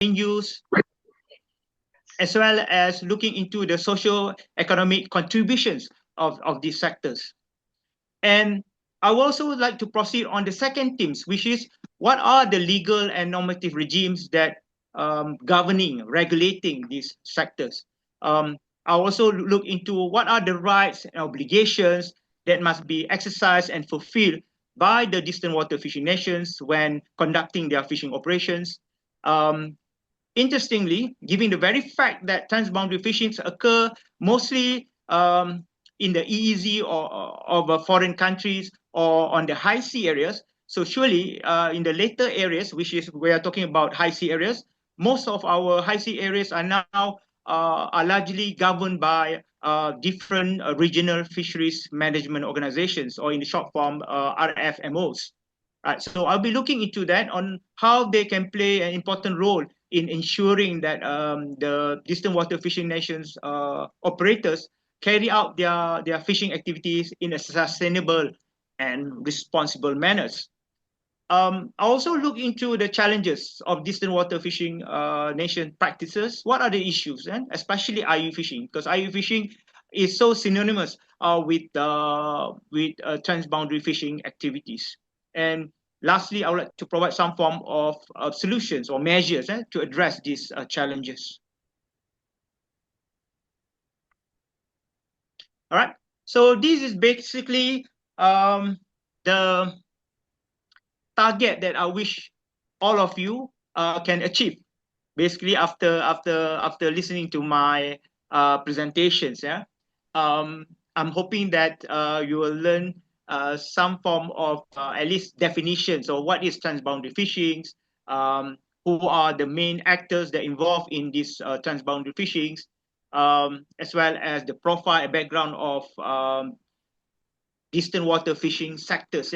use, as well as looking into the socio-economic contributions of these sectors. And I would also like to proceed on the second themes, which is what are the legal and normative regimes that governing, regulating these sectors. I also look into what are the rights and obligations that must be exercised and fulfilled by the distant water fishing nations when conducting their fishing operations. Interestingly, given the very fact that transboundary fishings occur mostly in the EEZ or of foreign countries or on the high sea areas, so surely in the later areas, which is we are talking about high sea areas, most of our high sea areas are now are largely governed by different regional fisheries management organizations, or in the short form RFMOs. Right, so I'll be looking into that on how they can play an important role in ensuring that the distant water fishing nations operators carry out their fishing activities in a sustainable and responsible manners. I also look into the challenges of distant water fishing nation practices. What are the issues, and especially IU fishing, because IU fishing is so synonymous with transboundary fishing activities. And lastly, I would like to provide some form of solutions or measures to address these challenges. All right. So this is basically the target that I wish all of you can achieve. Basically, after listening to my presentations, I'm hoping that you will learn some form of at least definitions of what is transboundary fishing, who are the main actors that involved in these transboundary fishings, as well as the profile and background of distant water fishing sectors.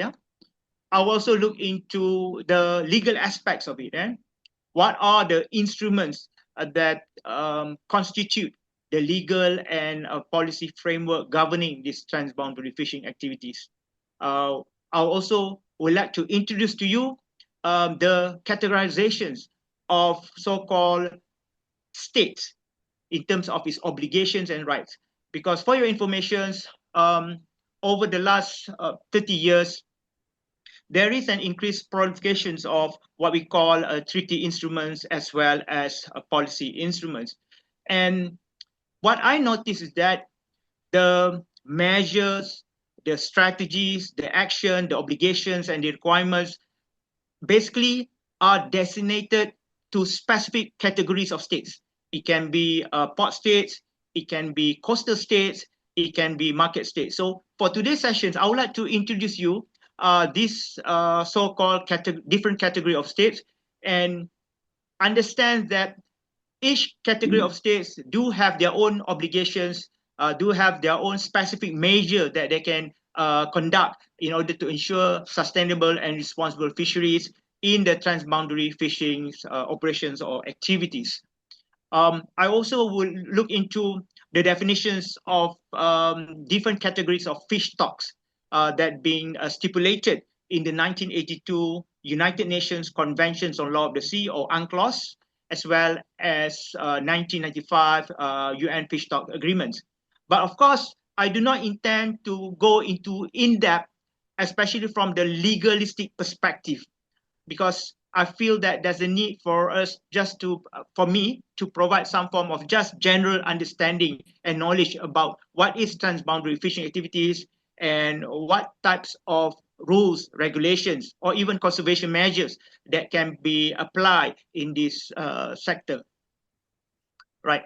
I'll also look into the legal aspects of it. What are the instruments that constitute the legal and policy framework governing these transboundary fishing activities? I also would like to introduce to you the categorizations of so-called states in terms of its obligations and rights. Because for your information, over the last 30 years, there is an increased proliferation of what we call treaty instruments as well as policy instruments. And what I notice is that the measures, the strategies, the action, the obligations, and the requirements basically are designated to specific categories of states. It can be port states, it can be coastal states, it can be market states. So for today's sessions, I would like to introduce you this so-called different category of states, and understand that each category of states do have their own obligations, do have their own specific measure that they can conduct in order to ensure sustainable and responsible fisheries in the transboundary fishing operations or activities. I also will look into the definitions of different categories of fish stocks that being stipulated in the 1982 United Nations Conventions on Law of the Sea, or UNCLOS, as well as 1995 UN Fish Stock Agreements. But of course, I do not intend to go into in-depth, especially from the legalistic perspective, because I feel that there's a need for us for me to provide some form of just general understanding and knowledge about what is transboundary fishing activities and what types of rules, regulations, or even conservation measures that can be applied in this sector. Right.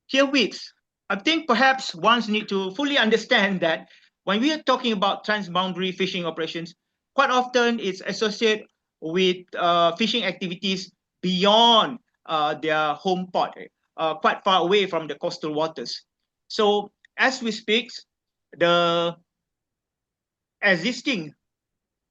Herewith, I think perhaps one needs to fully understand that when we are talking about transboundary fishing operations, quite often it's associated with fishing activities beyond their home port, quite far away from the coastal waters. So as we speak, the existing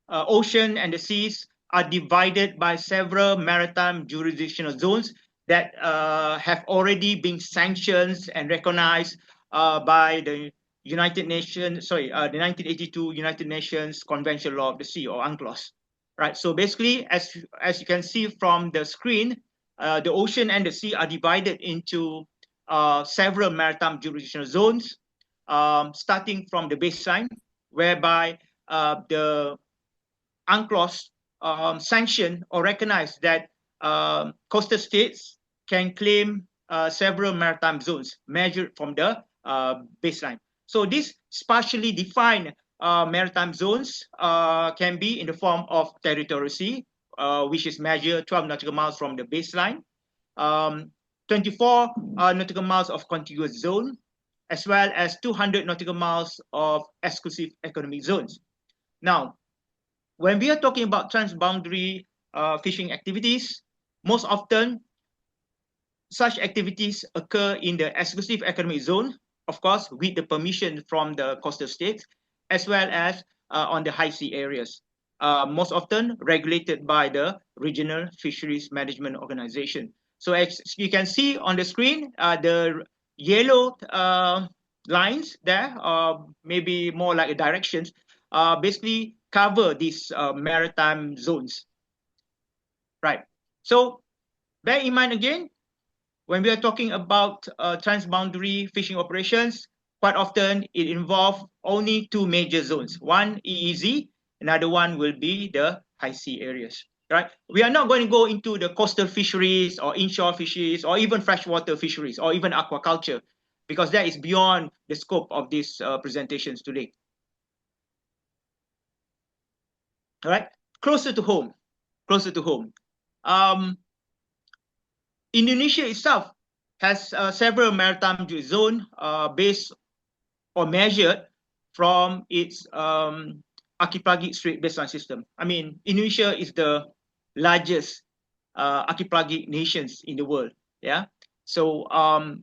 ocean and the seas are divided by several maritime jurisdictional zones that have already been sanctioned and recognized by the United Nations, the 1982 United Nations Convention Law of the Sea, or UNCLOS, right? So basically, as you can see from the screen, the ocean and the sea are divided into several maritime jurisdictional zones, starting from the baseline, whereby the UNCLOS sanction or recognize that coastal states can claim several maritime zones measured from the baseline. So these partially defined maritime zones can be in the form of territorial sea, which is measured 12 nautical miles from the baseline, 24 nautical miles of contiguous zone, as well as 200 nautical miles of exclusive economic zones. Now, when we are talking about transboundary fishing activities, most often such activities occur in the exclusive economic zone, of course, with the permission from the coastal states, as well as on the high sea areas, most often regulated by the regional fisheries management organization. So as you can see on the screen, the yellow lines there, maybe more like directions, basically cover these maritime zones, right? So bear in mind again, when we are talking about transboundary fishing operations, quite often it involves only two major zones. One EEZ, another one will be the high sea areas, right? We are not going to go into the coastal fisheries or inshore fisheries or even freshwater fisheries or even aquaculture, because that is beyond the scope of these presentations today. All right, closer to home, closer to home. Indonesia itself has several maritime zones based or measured from its archipelagic strait baseline system. I mean, Indonesia is the largest archipelagic nations in the world. Yeah, so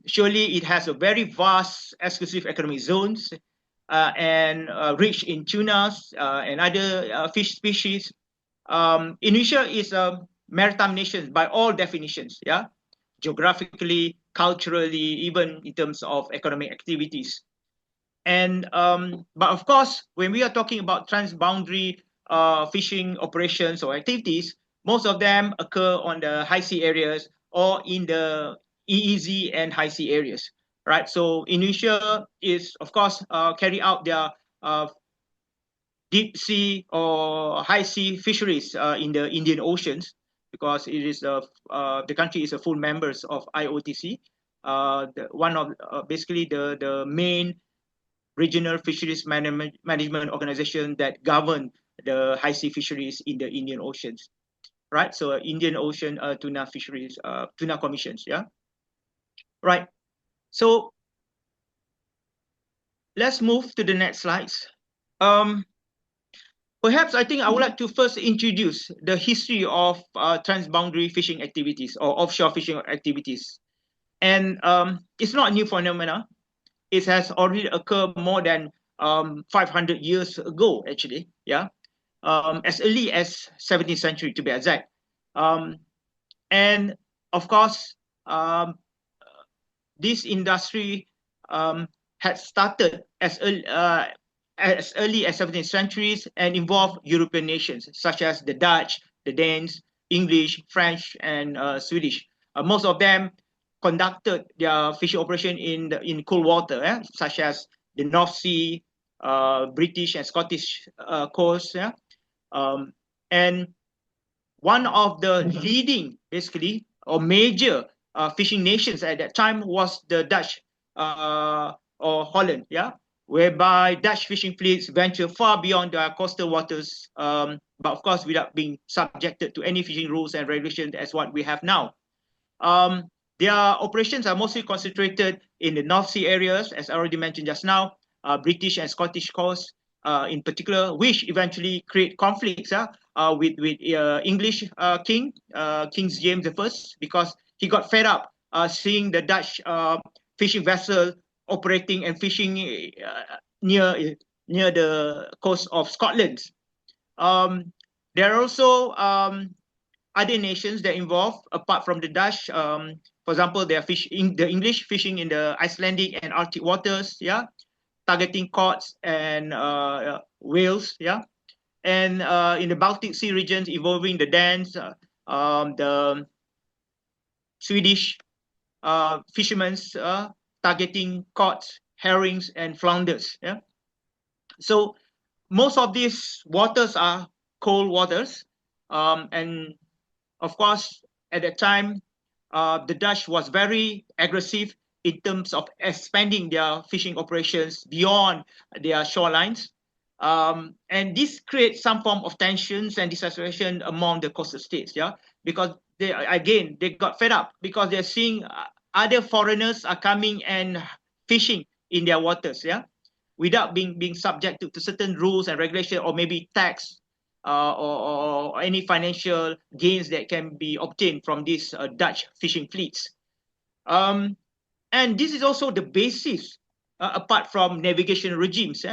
surely it has a very vast exclusive economic zones and rich in tunas and other fish species. Indonesia is a maritime nation by all definitions. Yeah, geographically, culturally, even in terms of economic activities. And but of course, when we are talking about transboundary fishing operations or activities, most of them occur on the high sea areas or in the EEZ and high sea areas, right? So Indonesia is, of course, carry out their deep sea or high sea fisheries in the Indian Oceans, because it is the country is a full members of IOTC, one of basically the main regional fisheries management organization that govern the high sea fisheries in the Indian Oceans, right? So Indian Ocean tuna fisheries, tuna commissions, yeah, right. So let's move to the next slides. Perhaps I think I would like to first introduce the history of transboundary fishing activities or offshore fishing activities. And it's not a new phenomena. It has already occurred more than 500 years ago, actually, yeah, as early as 17th century to be exact. And of course, this industry had started as early as 17th centuries and involved European nations such as the Dutch, the Danes, English, French, and Swedish. Most of them conducted their fishing operation in cold water, such as the North Sea, British and Scottish coast. Yeah? And one of the leading, basically, or major fishing nations at that time was the Dutch or Holland, yeah, whereby Dutch fishing fleets venture far beyond their coastal waters, but of course without being subjected to any fishing rules and regulations as what we have now. Their operations are mostly concentrated in the North Sea areas, as I already mentioned just now, British and Scottish coasts in particular, which eventually create conflicts with English King James I, because he got fed up seeing the Dutch fishing vessel operating and fishing near the coast of Scotland. There are also other nations that involve apart from the Dutch. For example, they are the English fishing in the Icelandic and Arctic waters, yeah, targeting cods and whales, yeah. and in the Baltic Sea regions involving the Danes, the Swedish fishermen targeting cod, herrings, and flounders. Yeah, so most of these waters are cold waters, and of course, at that time, the Dutch was very aggressive in terms of expanding their fishing operations beyond their shorelines. And this creates some form of tensions and dissatisfaction among the coastal states, yeah, because they got fed up because they're seeing other foreigners are coming and fishing in their waters, yeah, without being subject to certain rules and regulation or maybe tax or any financial gains that can be obtained from these Dutch fishing fleets. And this is also the basis, apart from navigation regimes,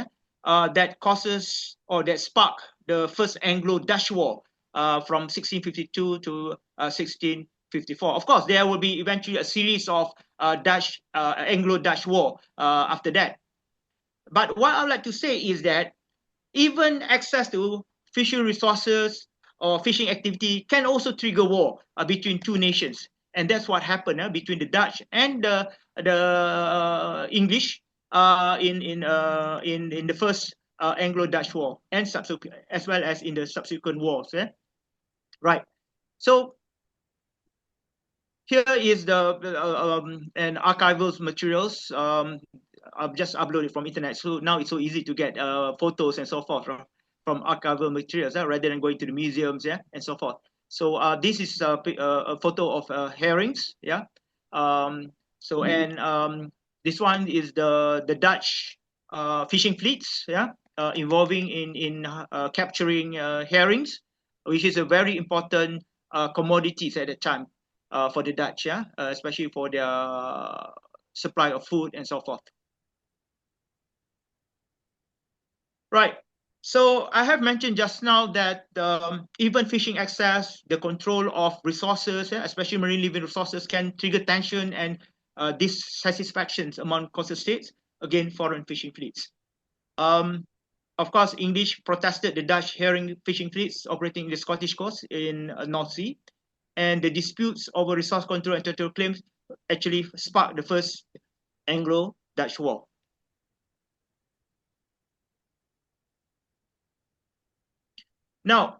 that causes or that spark the first Anglo-Dutch War from 1652 to 1654. Of course, there will be eventually a series of Anglo-Dutch War after that. But what I'd like to say is that even access to fishery resources or fishing activity can also trigger war between two nations. And that's what happened between the Dutch and the English in the first Anglo-Dutch War, and subsequent, as well as in the subsequent wars. Right. So here is the and archival materials. I've just uploaded from internet, so now it's so easy to get photos and so forth from archival materials rather than going to the museums, and so forth. So this is a photo of herrings, So and this one is the Dutch fishing fleets, involving in capturing herrings, which is a very important commodities at the time for the Dutch, especially for their supply of food and so forth. Right. So I have mentioned just now that even fishing access, the control of resources, especially marine living resources, can trigger tension and dissatisfactions among coastal states against foreign fishing fleets. Of course, English protested the Dutch herring fishing fleets operating in the Scottish coast in North Sea, and the disputes over resource control and territorial claims actually sparked the first Anglo-Dutch War. Now,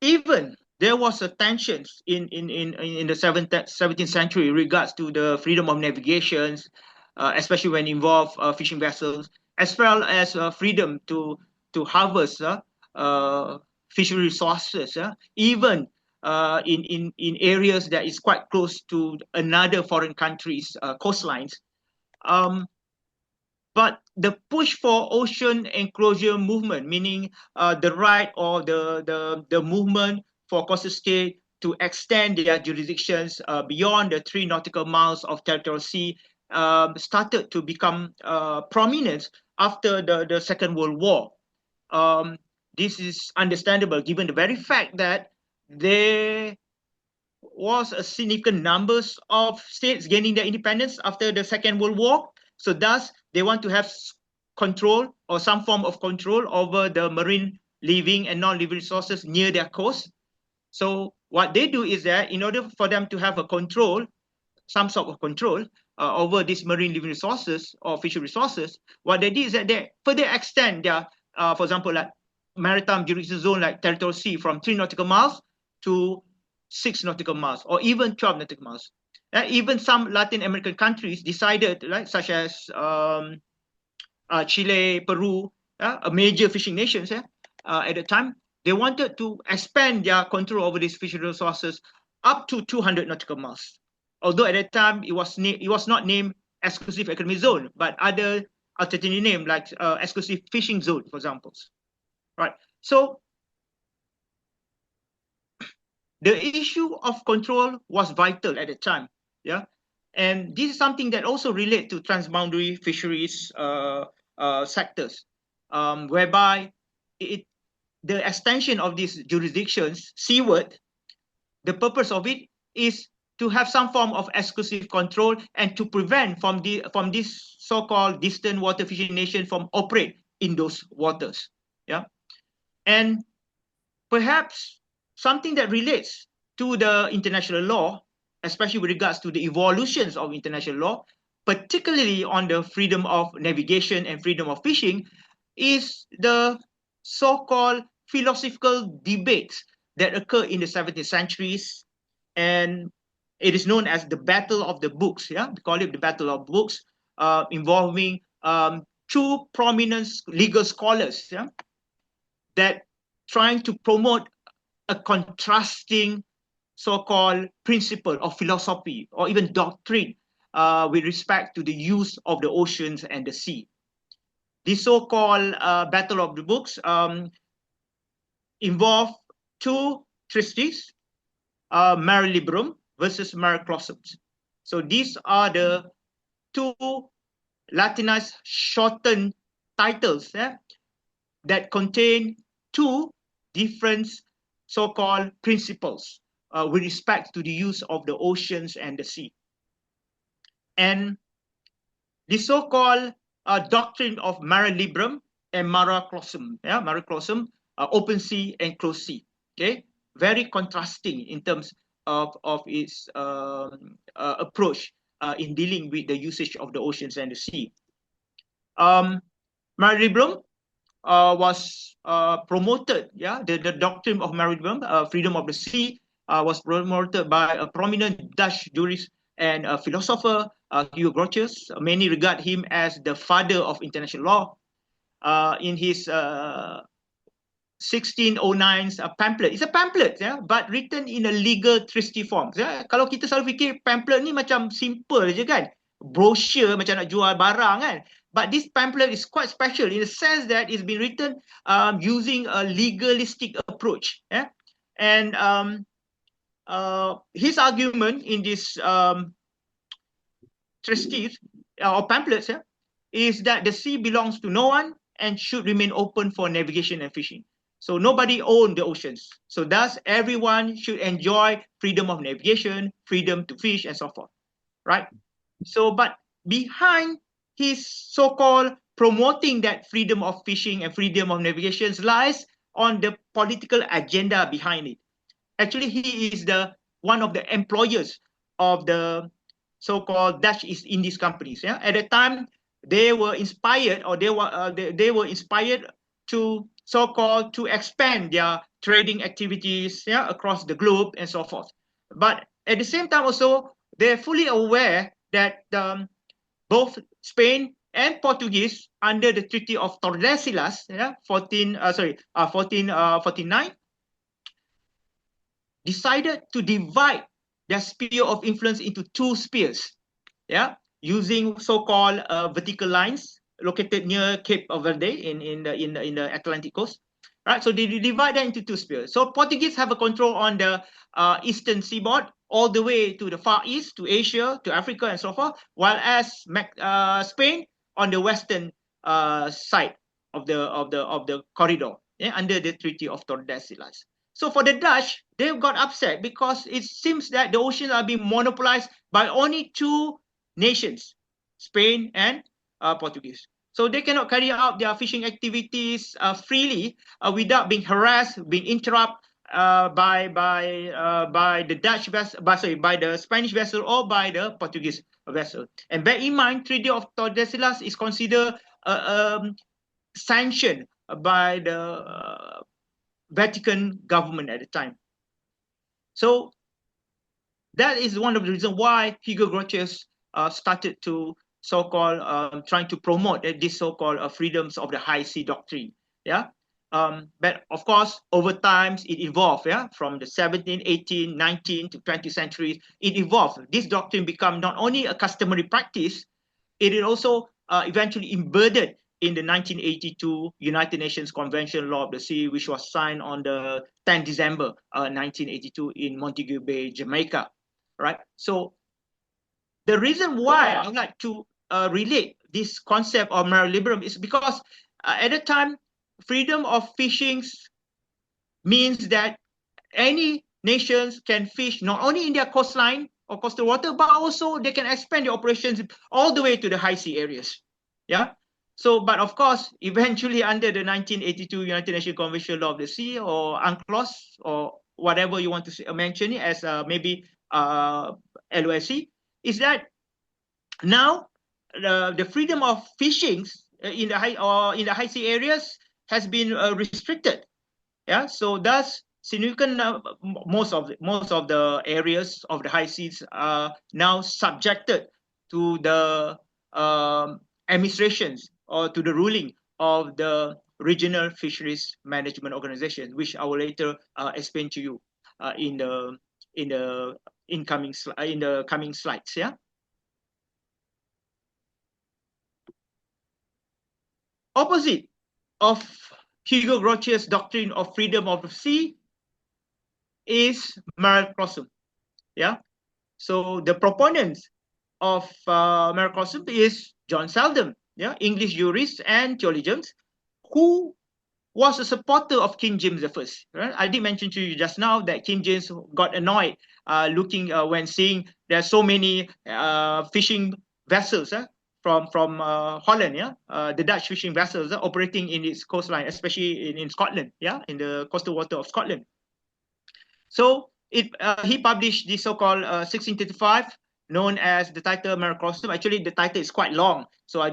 even there was a tensions in the 17th century in regards to the freedom of navigations, especially when involved fishing vessels, as well as freedom to harvest fishery resources, even in areas that is quite close to another foreign country's coastlines. But the push for ocean enclosure movement, meaning the right or the movement for coastal state to extend their jurisdictions beyond the 3 nautical miles of territorial sea, started to become prominent after the Second World War. This is understandable given the very fact that there was a significant numbers of states gaining their independence after the Second World War. So thus, they want to have control or some form of control over the marine living and non-living resources near their coast. So what they do is that in order for them to have a control, some sort of control over these marine living resources or fishery resources, what they did is that they further extend their, for example, like maritime jurisdiction zone like territorial sea from 3 nautical miles to 6 nautical miles or even 12 nautical miles. Even some Latin American countries decided, right, such as Chile, Peru, a major fishing nations at the time, they wanted to expand their control over these fishery resources up to 200 nautical miles. Although at that time it was not named exclusive economic zone, but other alternative name like exclusive fishing zone, for example. Right. So the issue of control was vital at the time. And this is something that also relate to transboundary fisheries sectors, whereby the extension of these jurisdictions seaward, the purpose of it is to have some form of exclusive control and to prevent from this so-called distant water fishing nation from operate in those waters. Yeah, and perhaps something that relates to the international law, especially with regards to the evolutions of international law, particularly on the freedom of navigation and freedom of fishing, is the so-called philosophical debates that occur in the 17th centuries, and it is known as the Battle of the Books. Yeah, we call it the Battle of Books, involving two prominent legal scholars. Yeah, that trying to promote a contrasting so-called principle of philosophy or even doctrine with respect to the use of the oceans and the sea. This so-called Battle of the Books involved two treatises, Mare Liberum versus Mare Clausum. So these are the two Latinized shortened titles that contain two different so-called principles with respect to the use of the oceans and the sea. And the so-called doctrine of Mare Liberum and Mare Clausum, Mare Clausum, open sea and closed sea. Okay, very contrasting in terms of its approach in dealing with the usage of the oceans and the sea. Mare Liberum was promoted, the doctrine of Mare Liberum, freedom of the sea, was promoted by a prominent Dutch jurist and philosopher, Hugo Grotius. Many regard him as the father of international law. In his 1609 pamphlet, it's a pamphlet, but written in a legal treatise form. Kalau kita selalu fikir pamphlet ni macam simple je kan, brochure macam nak jual barang kan. But this pamphlet is quite special in the sense that it's been written using a legalistic approach. And his argument in this treatise or pamphlets is that the sea belongs to no one and should remain open for navigation and fishing. So nobody owns the oceans. So thus everyone should enjoy freedom of navigation, freedom to fish, and so forth, right? So, but behind his so-called promoting that freedom of fishing and freedom of navigation lies on the political agenda behind it. Actually, he is one of the employers of the so-called Dutch East Indies companies. At the time, they were inspired, or they were inspired to so-called to expand their trading activities across the globe and so forth. But at the same time, also they're fully aware that both Spain and Portuguese, under the Treaty of Tordesillas, 1449, decided to divide their sphere of influence into two spheres, using so-called vertical lines located near Cape Verde in the Atlantic coast. Right, so they divide that into two spheres. So Portuguese have a control on the eastern seaboard, all the way to the Far East, to Asia, to Africa, and so forth, while as Spain on the western side of the corridor, under the Treaty of Tordesillas. So for the Dutch, they got upset because it seems that the oceans are being monopolized by only two nations, Spain and Portuguese. So they cannot carry out their fishing activities freely without being harassed, being interrupted by the Dutch vessel, by the Spanish vessel or by the Portuguese vessel. And bear in mind, Treaty of Tordesillas is considered sanctioned by the Vatican government at the time. So that is one of the reasons why Hugo Grotius started to so-called trying to promote this so-called freedoms of the high sea doctrine. But of course, over time, it evolved. From the 17th, 18th, 19th to 20th centuries, it evolved. This doctrine became not only a customary practice, it is also eventually embedded in the 1982 United Nations Convention Law of the Sea, which was signed on the 10th December 1982 in Montego Bay, Jamaica. Right. So the reason why I would like to relate this concept of Mare Liberum is because at the time, freedom of fishing means that any nations can fish not only in their coastline or coastal water, but also they can expand their operations all the way to the high sea areas. So, but of course, eventually under the 1982 United Nations Convention Law of the Sea, or UNCLOS, or whatever you want to mention it as, maybe LOSC, is that now the freedom of fishing in the high sea areas has been restricted. Yeah, so thus significant most of the areas of the high seas are now subjected to the administrations or to the ruling of the regional fisheries management organization, which I will later explain to you in the coming slides. Yeah. Opposite of Hugo Grotius' doctrine of freedom of the sea is Mercosur. Yeah. So the proponents of Mercosur is John Seldom, yeah, English jurist and theologian, who was a supporter of King James I. Right? I did mention to you just now that King James got annoyed looking when seeing there are so many fishing vessels from Holland, yeah, the Dutch fishing vessels operating in its coastline, especially in Scotland, yeah, in the coastal water of Scotland. So he published this so-called 1635, known as the title Mercosur. Actually, the title is quite long, so I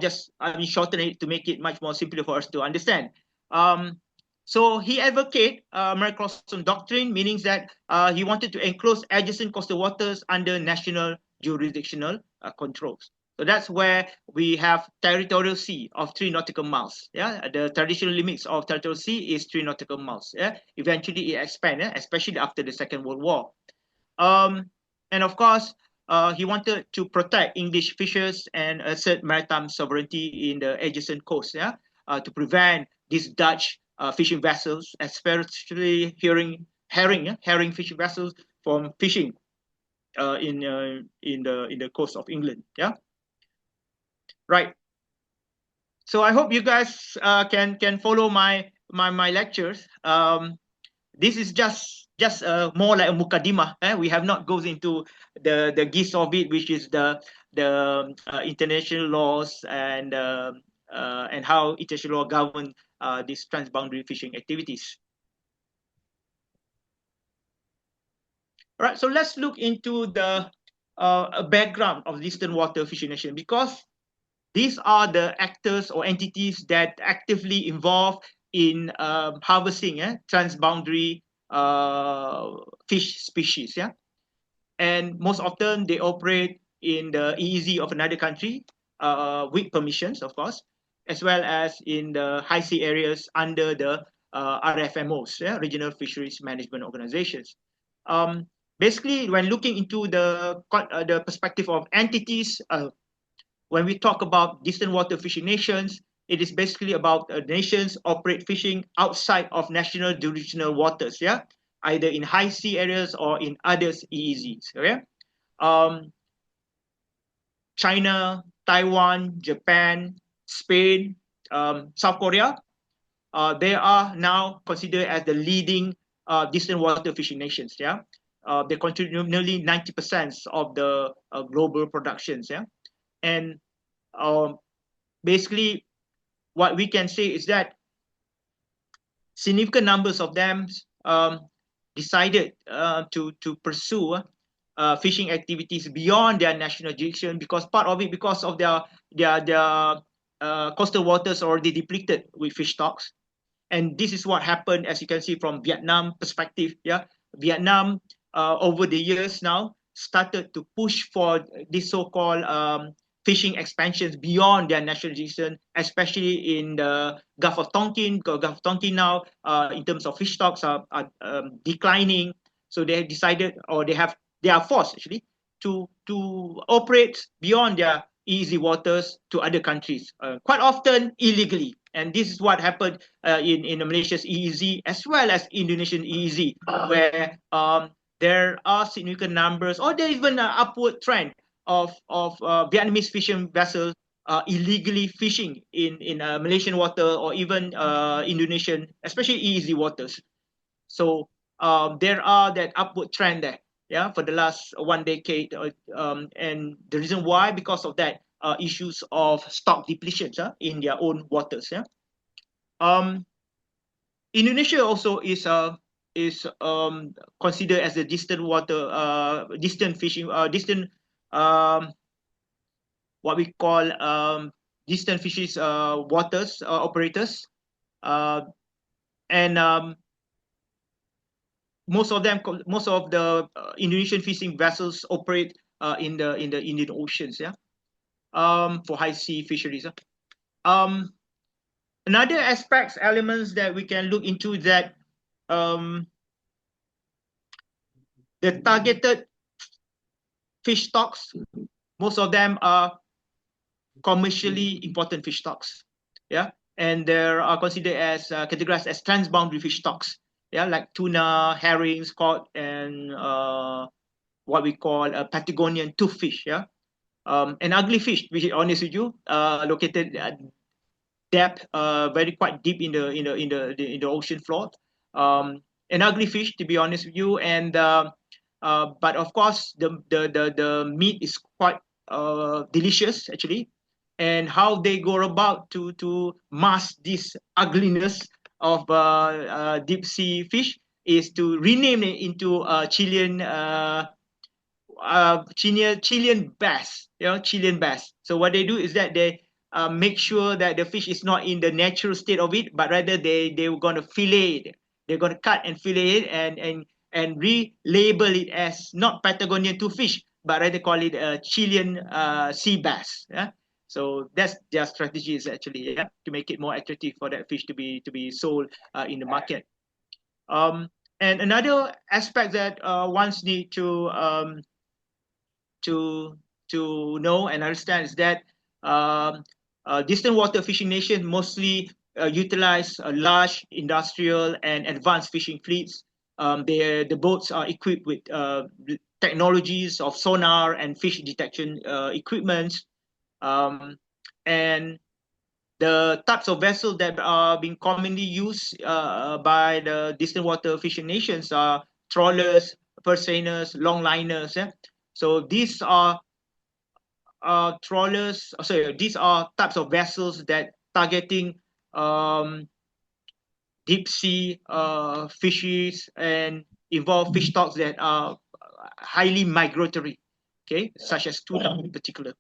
shortened it to make it much more simpler for us to understand. So he advocated Mercosur doctrine, meaning that he wanted to enclose adjacent coastal waters under national jurisdictional controls. So that's where we have territorial sea of 3 nautical miles. Yeah, the traditional limits of territorial sea is 3 nautical miles. Yeah, eventually it expanded, especially after the Second World War. And of course, he wanted to protect English fishers and assert maritime sovereignty in the adjacent coast. Yeah, to prevent these Dutch fishing vessels, especially herring fishing vessels, from fishing in the coast of England. Yeah. Right. So I hope you guys can follow my lectures. This is just more like a mukadimah. We have not goes into the gist of it, which is the international laws and how international law govern these transboundary fishing activities. All right. So let's look into the background of Eastern Water Fishing Nation, because these are the actors or entities that actively involve in harvesting transboundary fish species. Yeah, and most often they operate in the EEZ of another country with permissions, of course, as well as in the high sea areas under the RFMOs, Regional Fisheries Management Organizations. Basically, when looking into the perspective of entities, when we talk about distant water fishing nations, it is basically about nations operate fishing outside of national jurisdictional waters, yeah, either in high sea areas or in other EEZs. Okay? China, Taiwan, Japan, Spain, South Korea, they are now considered as the leading distant water fishing nations. Yeah, they contribute nearly 90% of the global productions. Yeah, and basically, what we can say is that significant numbers of them decided to pursue fishing activities beyond their national jurisdiction, because part of it because of their coastal waters already depleted with fish stocks. And this is what happened, as you can see from Vietnam perspective. Yeah, Vietnam over the years now started to push for this so-called fishing expansions beyond their national jurisdiction, especially in the Gulf of Tonkin. Gulf of Tonkin now, in terms of fish stocks, are declining. So they have decided, or they are forced actually to operate beyond their easy waters to other countries, quite often illegally. And this is what happened in Malaysia's EEZ as well as Indonesian EEZ, where there are significant numbers, or there is even an upward trend of Vietnamese fishing vessels illegally fishing in Malaysian water or even Indonesian, especially EEZ waters. So there are that upward trend there, yeah, for the last 1 decade, and the reason why, because of that, issues of stock depletions in their own waters. Indonesia also is considered as a distant water, distant fishing, distant what we call distant fisheries waters operators, and most of the Indonesian fishing vessels operate in the Indian Oceans, for high sea fisheries. Another elements that we can look into that the targeted fish stocks, most of them are commercially important fish stocks, and they are considered as categorized as transboundary fish stocks, like tuna, herrings, cod, and what we call a Patagonian toothfish, and ugly fish, which is honest with you, located at depth, very quite deep in the ocean floor, an ugly fish, to be honest with you, and but of course the meat is quite delicious actually, and how they go about to mask this ugliness of deep sea fish is to rename it into Chilean Chilean bass, Chilean bass. So what they do is that they make sure that the fish is not in the natural state of it, but rather they're going to fillet it. They're going to cut and fillet it and relabel it as not Patagonian toothfish, but rather call it a Chilean sea bass. So that's their strategy is actually to make it more attractive for that fish to be sold in the market. And another aspect that ones need to know and understand is that distant water fishing nations mostly utilize large industrial and advanced fishing fleets. The boats are equipped with technologies of sonar and fish detection equipment, and the types of vessels that are being commonly used by the distant water fishing nations are trawlers, purse seiners, longliners. So these are trawlers. Sorry, these are types of vessels that targeting deep sea fisheries and involve fish stocks that are highly migratory, such as tuna in particular.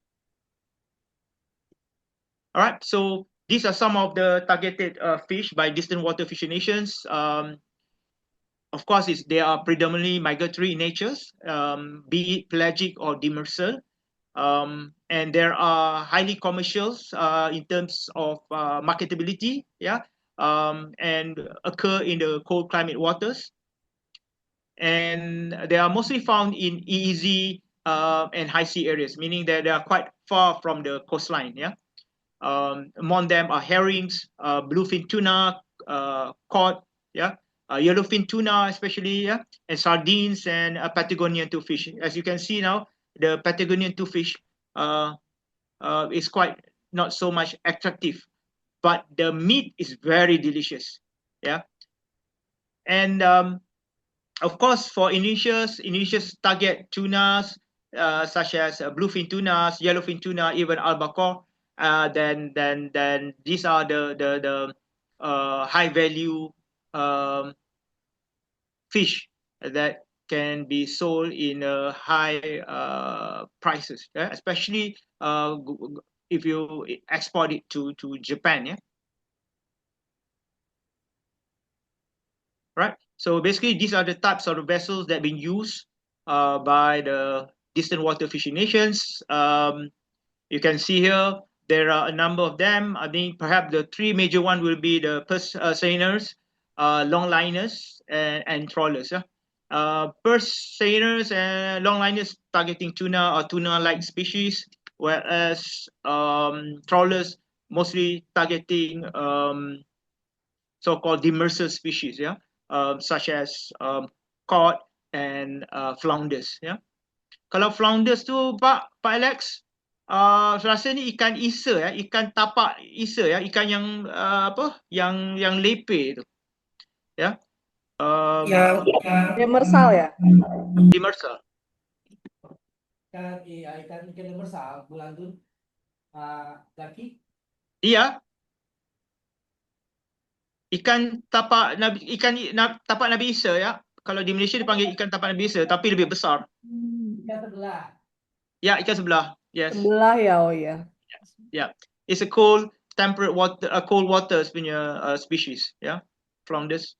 All right, so these are some of the targeted fish by distant water fishing nations. Of course, they are predominantly migratory in natures, be it pelagic or demersal. And there are highly commercials in terms of marketability, and occur in the cold climate waters. And they are mostly found in EEZ and high sea areas, meaning that they are quite far from the coastline. Among them are herrings, bluefin tuna, cod, yellowfin tuna especially, and sardines and Patagonian toothfish. As you can see now, the Patagonian toothfish is quite not so much attractive, but the meat is very delicious. And of course, for Indonesia's target tunas such as bluefin tunas, yellowfin tuna, even albacore. Then these are the high value fish that can be sold in high prices, especially if you export it to Japan. Right. So basically, these are the types of vessels that have been used by the distant water fishing nations. You can see here there are a number of them. I think perhaps the three major ones will be the purse seiners, longliners, and trawlers. Purse seiners and longliners targeting tuna or tuna-like species, whereas trawlers mostly targeting so-called demersal species, such as cod and flounders. Kalau flounders tu Pak Alex, rasa ni ikan isa, ikan tapak isa, ikan yang yang lepe tu, demersal ya. Demersal. Ikan demersal bulan tu. Zaki? Iya, ikan tapak Nabi, tapak Nabi Isa ya. Kalau di Malaysia dipanggil ikan tapak Nabi Isa, tapi lebih besar. Ikan sebelah. Ya, ikan sebelah. Yes. Sebelah ya, oh ya. Yeah. It's a cold temperate water, cold waters punya species. Yeah. From this.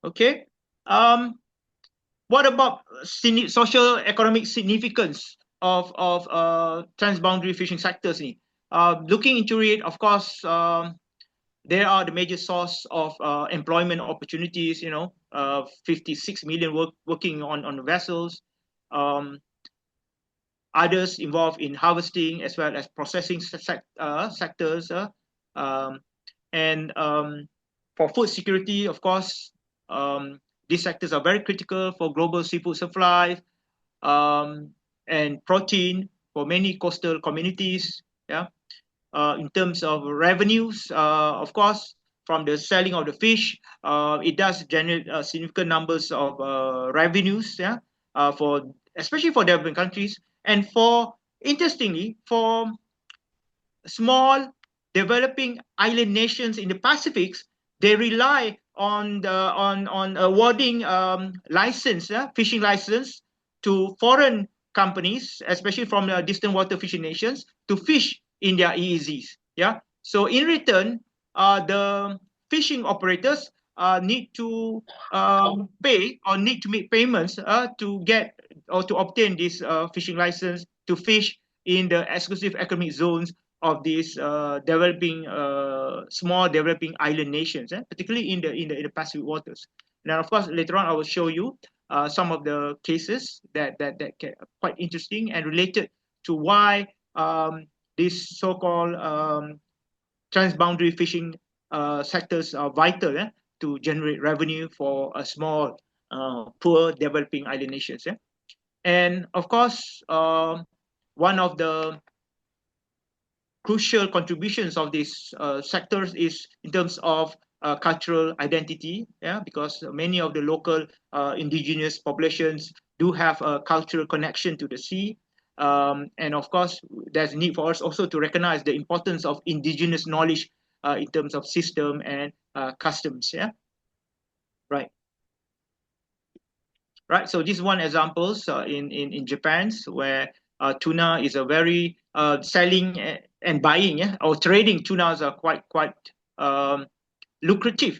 Okay. What about social economic significance of transboundary fishing sectors ni? Looking into it, of course, there are the major source of employment opportunities. 56 million working on the vessels. Others involved in harvesting as well as processing sectors. Um, and for food security, of course, these sectors are very critical for global seafood supply and protein for many coastal communities. Yeah. In terms of revenues, of course, from the selling of the fish, it does generate significant numbers of revenues. Yeah. For especially for developing countries, and for interestingly, for small developing island nations in the Pacific, they rely on awarding fishing license to foreign companies, especially from the distant water fishing nations, to fish in their EEZs. Yeah. So in return, the fishing operators need to pay or need to make payments to get or to obtain this fishing license to fish in the exclusive economic zones of these small developing island nations, particularly in the Pacific waters. Now, of course, later on I will show you some of the cases that are quite interesting and related to why these so-called transboundary fishing sectors are vital to generate revenue for a small, poor developing island nations. And of course, one of the crucial contributions of these sectors is in terms of cultural identity, because many of the local indigenous populations do have a cultural connection to the sea. And of course, there's a need for us also to recognize the importance of indigenous knowledge in terms of system and customs. Right. Right. So this is one examples in Japan's where tuna is a very selling and buying or trading tunas are quite lucrative.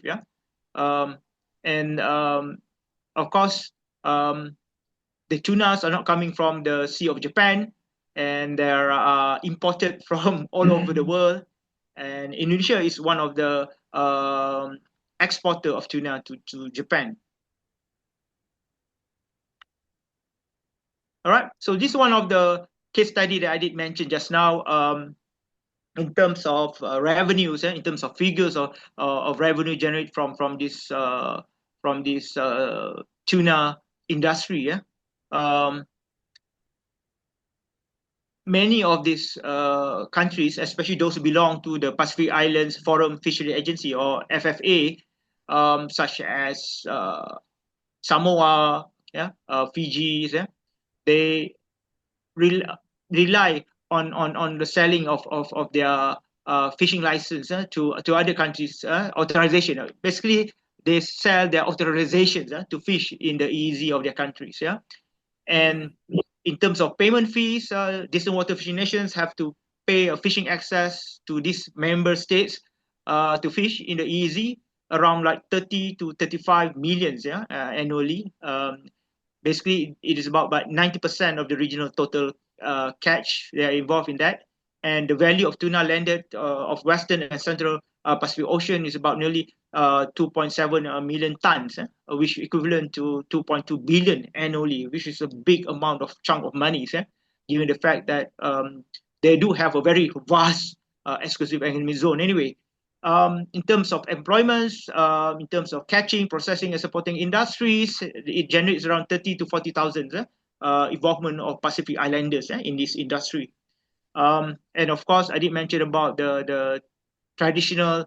And of course, the tunas are not coming from the Sea of Japan, and they're imported from all over the world. And Indonesia is one of the exporter of tuna to Japan. All right. So this is one of the case study that I did mention just now. In terms of revenues, in terms of figures of revenue generated from this tuna industry. Many of these countries, especially those who belong to the Pacific Islands Forum Fishery Agency or FFA, such as Samoa, Fiji, they rely on the selling of their fishing license to other countries, authorization. Basically, they sell their authorizations to fish in the EEZ of their countries. And in terms of payment fees, distant water fishing nations have to pay a fishing access to these member states to fish in the EEZ around like 30 to 35 millions annually. Basically, it is about 90% of the regional total catch. They are involved in that. And the value of tuna landed of Western and Central Pacific Ocean is about nearly 2.7 million tons, which equivalent to 2.2 billion annually, which is a big amount of chunk of money, given the fact that they do have a very vast exclusive economic zone. Anyway, in terms of employments, in terms of catching, processing, and supporting industries, it generates around 30 to 40,000 involvement of Pacific Islanders in this industry. And of course, I did mention about the traditional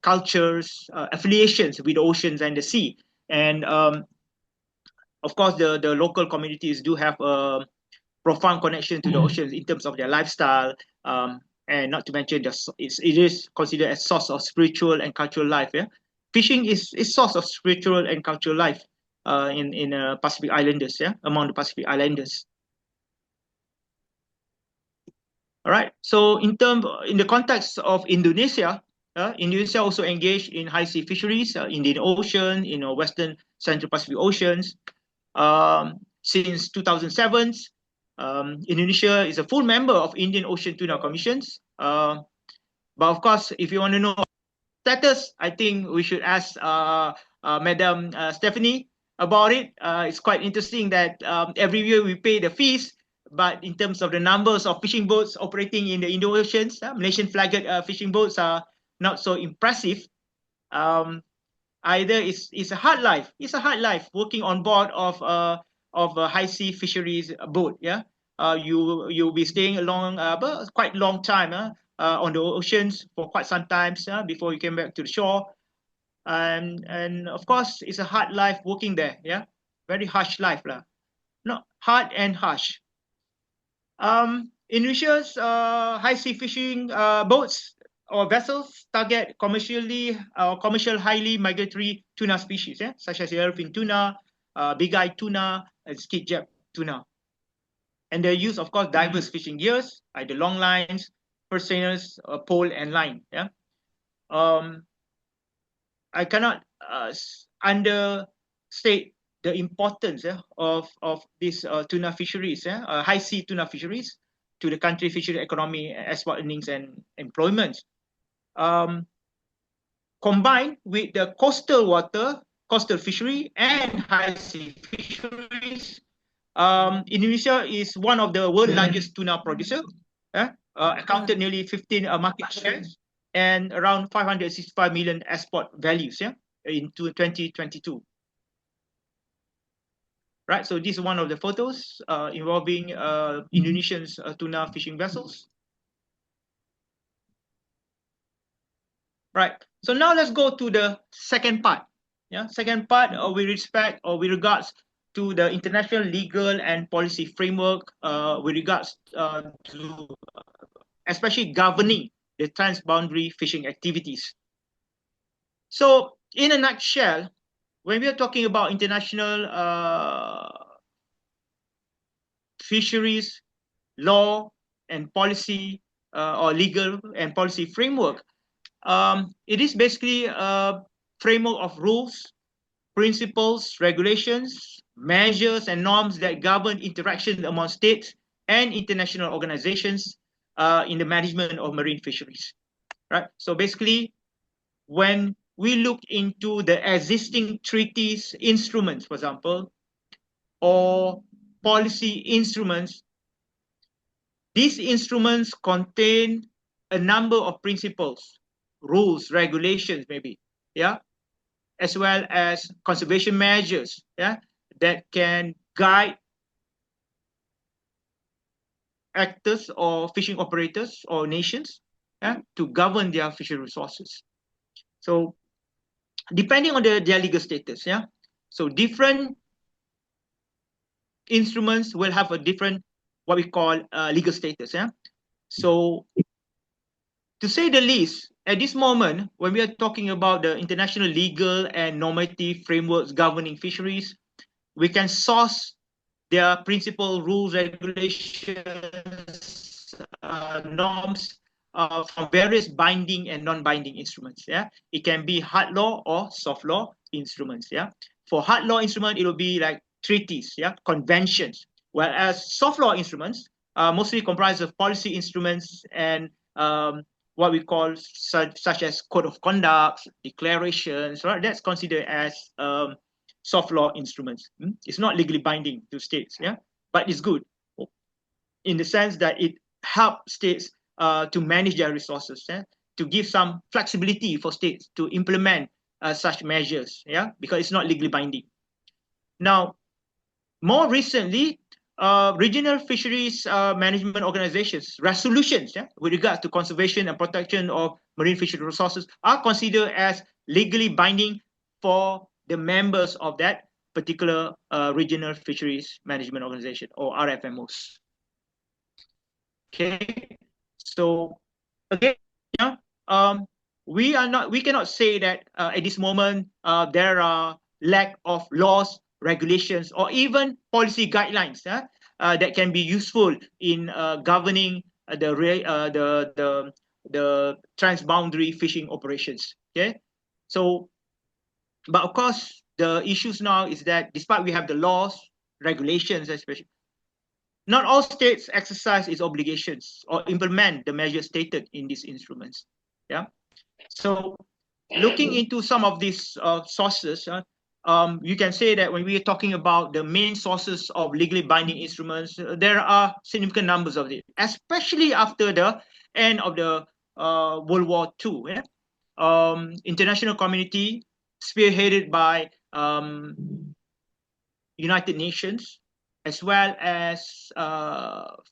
cultures, affiliations with the oceans and the sea. And of course, the local communities do have profound connection to the oceans in terms of their lifestyle, and not to mention it is considered as source of spiritual and cultural life. Yeah, fishing is source of spiritual and cultural life in Pacific Islanders. Yeah, among the Pacific Islanders. All right. So in the context of Indonesia, Indonesia also engaged in high sea fisheries, Indian Ocean, Western Central Pacific Oceans. Since 2007, Indonesia is a full member of Indian Ocean Tuna Commissions. But of course, if you want to know status, I think we should ask Madam Stephanie about it. It's quite interesting that every year we pay the fees, but in terms of the numbers of fishing boats operating in the Indo Oceans, Malaysian flagged fishing boats are not so impressive. Either it's a hard life. It's a hard life working on board of a high sea fisheries boat. Yeah, you'll be staying along quite long time on the oceans for quite some times before you came back to the shore. And of course, it's a hard life working there. Yeah, very harsh life lah. No, hard and harsh. Indonesia's high sea fishing boats or vessels target commercial highly migratory tuna species, such as yellowfin tuna, big-eyed tuna, and skipjack tuna. And they use, of course, diverse fishing gears, either long lines, purseiners, pole, and line. Yeah, I cannot understate the importance of these tuna fisheries, high sea tuna fisheries, to the country fishery economy, export earnings, and employment. Combined with the coastal fishery and high sea fisheries, Indonesia is one of the world's largest tuna producer, accounted nearly 15 market shares and around 565 million export values in 2022. Right, so this is one of the photos involving Indonesian's tuna fishing vessels. Right, so now let's go to the second part. Yeah, second part with respect or with regards to the international legal and policy framework with regards to especially governing the transboundary fishing activities. So in a nutshell, when we are talking about international fisheries, law and policy or legal and policy framework, it is basically a framework of rules, principles, regulations, measures, and norms that govern interactions among states and international organizations in the management of marine fisheries. Right. So basically, when we look into the existing treaties, instruments, for example, or policy instruments, these instruments contain a number of principles, rules, regulations, maybe, as well as conservation measures, that can guide actors or fishing operators or nations to govern their fishery resources. So depending on their legal status, so different instruments will have a different what we call legal status. So to say the least, at this moment, when we are talking about the international legal and normative frameworks governing fisheries, we can source their principal rules, regulations, norms from various binding and non-binding instruments. It can be hard law or soft law instruments. For hard law instrument, it will be like treaties, conventions, whereas soft law instruments mostly comprise of policy instruments and what we call such as code of conduct, declarations, right? That's considered as soft law instruments. It's not legally binding to states, but it's good in the sense that it helps states to manage their resources, to give some flexibility for states to implement such measures, because it's not legally binding. Now, more recently, regional fisheries management organizations resolutions with regards to conservation and protection of marine fishery resources are considered as legally binding for the members of that particular regional fisheries management organization or RFMOs. Okay, so again, yeah, we cannot say that at this moment there are lack of laws, regulations, or even policy guidelines that can be useful in governing the transboundary fishing operations. Okay, so but of course the issues now is that despite we have the laws, regulations, especially not all states exercise its obligations or implement the measures stated in these instruments. Yeah. So looking into some of these sources, you can say that when we are talking about the main sources of legally binding instruments, there are significant numbers of it, especially after the end of the World War II. Yeah? International community spearheaded by United Nations, as well as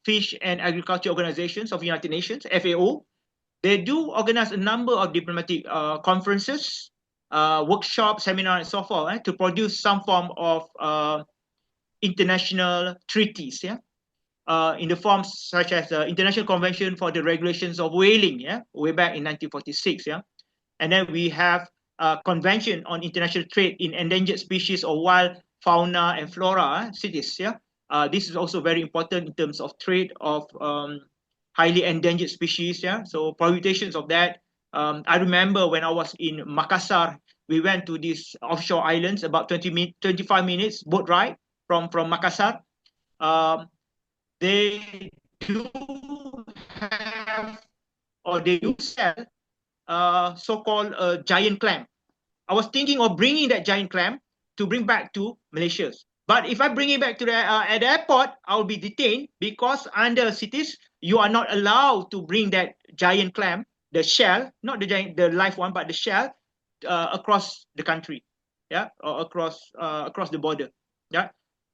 Fish and Agriculture Organizations of United Nations, FAO. They do organize a number of diplomatic conferences, workshops, seminars, and so forth to produce some form of international treaties, yeah, in the forms such as the International Convention for the Regulations of Whaling, yeah, way back in 1946, yeah, and then we have a Convention on International Trade in Endangered Species of Wild Fauna and Flora, cities, yeah. This is also very important in terms of trade of highly endangered species, yeah. So prohibitions of that. I remember when I was in Makassar, we went to these offshore islands, about 25 minutes boat ride from Makassar. Um, they do have, or they do sell so-called giant clam. I was thinking of bringing that giant clam to bring back to Malaysia. But if I bring it back to the at the airport, I'll be detained because under cities you are not allowed to bring that giant clam, the shell, not the giant, the live one, but the shell, across the country, yeah, or across the border, yeah.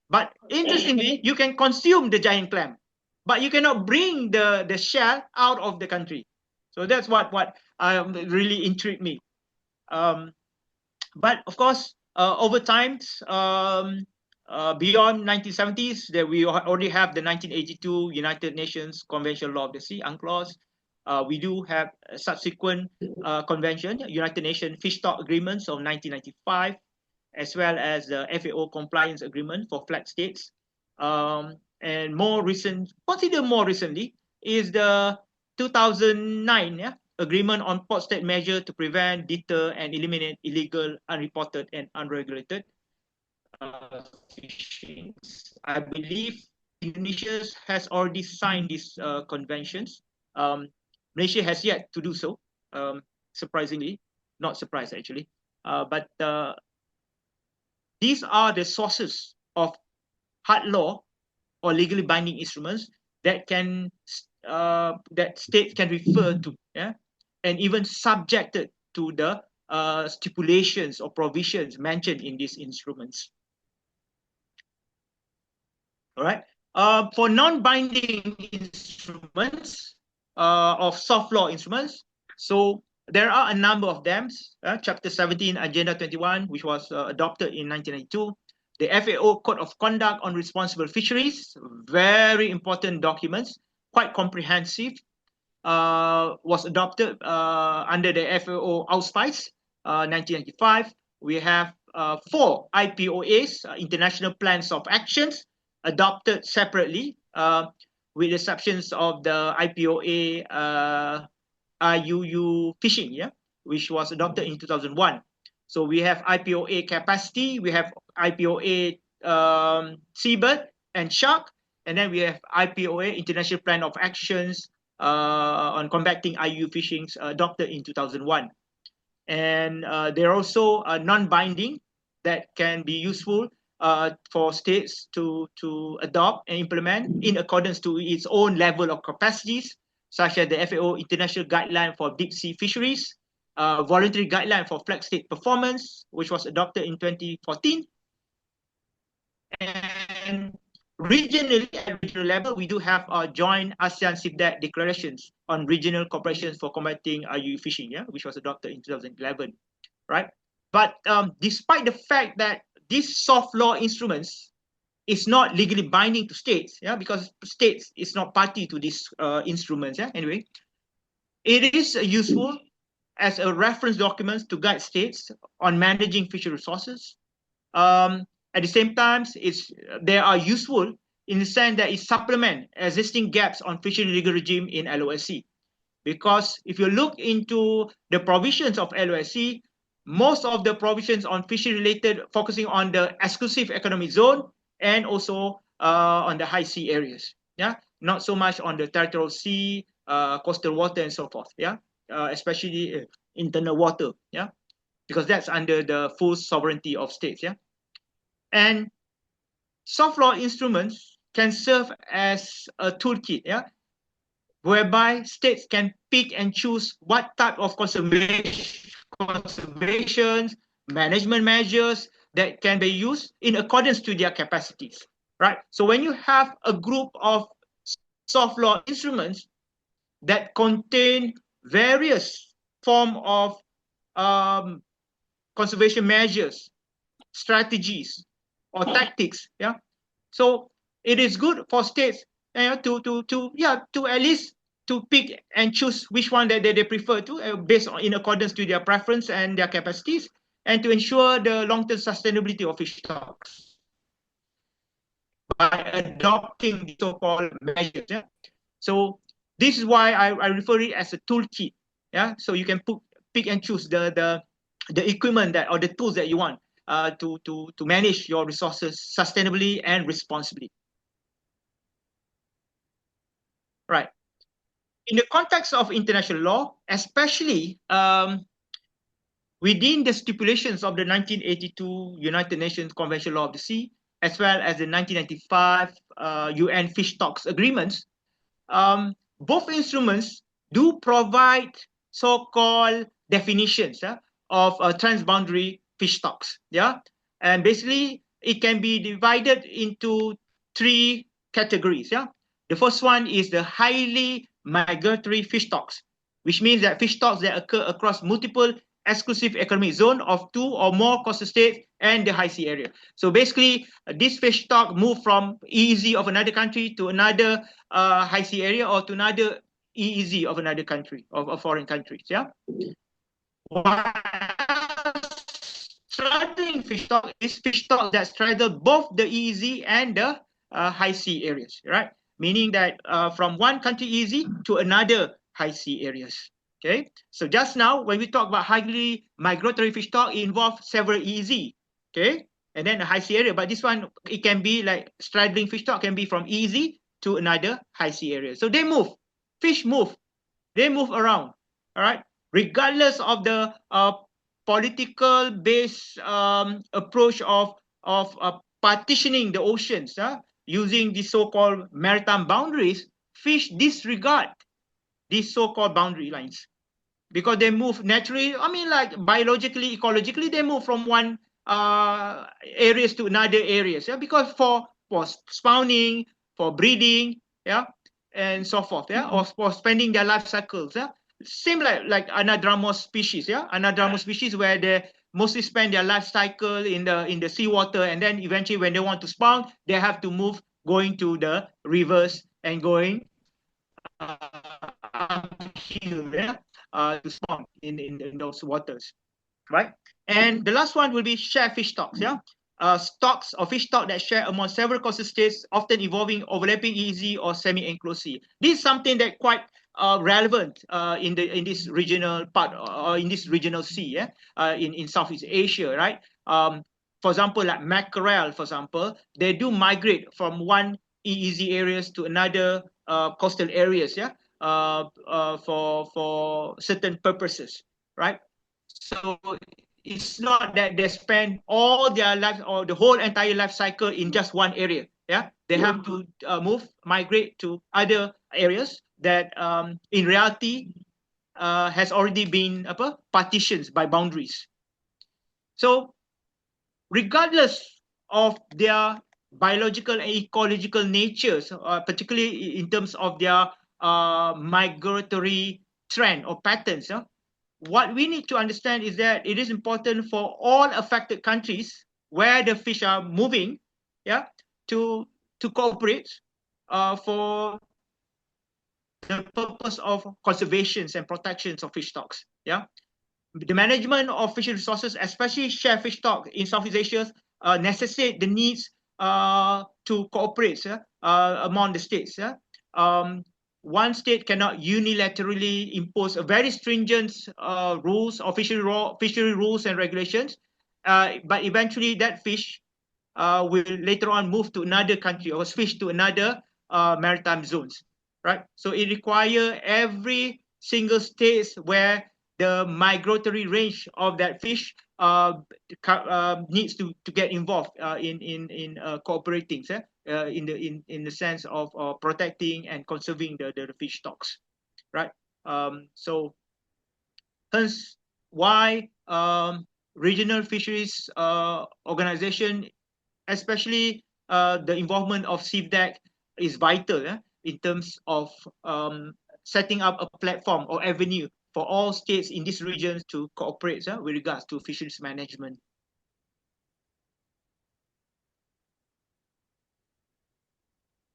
But interestingly, you can consume the giant clam, but you cannot bring the shell out of the country. So that's what really intrigued me. Um, but of course, over time, beyond 1970s, that we already have the 1982 United Nations Convention Law of the Sea, UNCLOS. We do have a subsequent convention, United Nations Fish Stock Agreements of 1995, as well as the FAO Compliance Agreement for flag states. And consider more recently, is the 2009, yeah, Agreement on Port State Measure to Prevent, Deter, and Eliminate Illegal, Unreported, and Unregulated fishing. I believe Indonesia has already signed these conventions. Malaysia has yet to do so, surprisingly. Not surprised, actually. But these are the sources of hard law or legally binding instruments that that states can refer to, yeah, and even subjected to the stipulations or provisions mentioned in these instruments. All right. For non-binding instruments of soft law instruments, so there are a number of them. Chapter 17, Agenda 21, which was adopted in 1992. The FAO Code of Conduct on Responsible Fisheries, very important documents, quite comprehensive, was adopted under the FAO Auspice, 1995. We have 4 IPOAs, International Plans of Actions, adopted separately, with exceptions of the IPOA IUU Fishing, yeah, which was adopted in 2001. So we have IPOA capacity, we have IPOA seabird and shark, and then we have IPOA International Plan of Actions on combating IUU fishing, adopted in 2001. And they're also non-binding that can be useful for states to adopt and implement in accordance to its own level of capacities, such as the FAO International Guideline for Deep Sea Fisheries, Voluntary Guideline for Flag State Performance, which was adopted in 2014. And regionally, at regional level, we do have joint ASEAN-CIPDAC declarations on regional cooperation for combating IUU fishing, yeah, which was adopted in 2011, right? But despite the fact that these soft law instruments it's not legally binding to states, yeah, because states is not party to these instruments, yeah. Anyway, it is useful as a reference document to guide states on managing fishery resources. At the same time, they are useful in the sense that it supplement existing gaps on fishery legal regime in LOSC. Because if you look into the provisions of LOSC, most of the provisions on fishery related focusing on the exclusive economic zone and also on the high sea areas. Yeah, not so much on the territorial sea, coastal water, and so forth. Yeah, especially internal water. Yeah, because that's under the full sovereignty of states. Yeah, and soft law instruments can serve as a toolkit. Yeah, whereby states can pick and choose what type of conservation management measures that can be used in accordance to their capacities, right? So when you have a group of soft law instruments that contain various form of conservation measures, strategies, or tactics, yeah. So it is good for states to at least to pick and choose which one that they prefer to based on in accordance to their preference and their capacities, and to ensure the long-term sustainability of fish stocks by adopting the so-called measures. Yeah? So this is why I refer it as a toolkit. Yeah, so you can pick and choose the equipment that or the tools that you want to manage your resources sustainably and responsibly. Right. In the context of international law, especially within the stipulations of the 1982 United Nations Convention Law of the Sea, as well as the 1995 UN Fish Stocks Agreements, both instruments do provide so-called definitions of transboundary fish stocks. Yeah, and basically it can be divided into three categories. Yeah, the first one is the highly migratory fish stocks, which means that fish stocks that occur across multiple exclusive economic zone of two or more coastal states and the high sea area. So basically, this fish stock move from EEZ of another country to another high sea area or to another EEZ of another country, of foreign countries. Yeah. While straddling fish stock is fish stock that straddle both the EEZ and the high sea areas, right? Meaning that from one country EEZ to another high sea areas. Okay, so just now when we talk about highly migratory fish stock, it involves several EEZ, okay, and then a high sea area. But this one, it can be like straddling fish stock can be from EEZ to another high sea area. So they move, fish move, they move around, all right, regardless of the political based approach of partitioning the oceans using the so-called maritime boundaries. Fish disregard these so-called boundary lines because they move naturally. I mean, like biologically, ecologically, they move from one areas to another areas. Yeah, because for spawning, for breeding, yeah, and so forth. Yeah, or for spending their life cycles. Yeah, same like anadromous species. Yeah, anadromous species where they mostly spend their life cycle in the seawater, and then eventually when they want to spawn, they have to move going to the rivers and going uphill, yeah, to spawn in those waters, right? And the last one will be shared fish stocks, yeah. Stocks or fish stock that share among several coastal states, often involving overlapping EEZ or semi-enclosed sea. This is something that quite relevant in this regional part or in this regional sea, yeah, in Southeast Asia, right? For example, like mackerel, for example, they do migrate from one EEZ areas to another coastal areas, yeah, for certain purposes, right? So it's not that they spend all their life or the whole entire life cycle in just one area. Yeah, they have to migrate to other areas that in reality has already been partitions by boundaries. So regardless of their biological and ecological natures, particularly in terms of their migratory trend or patterns, what we need to understand is that it is important for all affected countries where the fish are moving, yeah, to cooperate for the purpose of conservations and protections of fish stocks. Yeah, the management of fish resources, especially share fish stock in Southeast Asia, necessitate the needs to cooperate among the states. Yeah? One state cannot unilaterally impose a very stringent rules or fishery rules and regulations, but eventually that fish will later on move to another country or switch to another maritime zones, right? So it requires every single state where the migratory range of that fish needs to get involved in cooperating in the sense of protecting and conserving the fish stocks, right? So hence why regional fisheries organization, especially the involvement of CIVDAC, is vital in terms of setting up a platform or avenue for all states in these regions to cooperate with regards to fisheries management.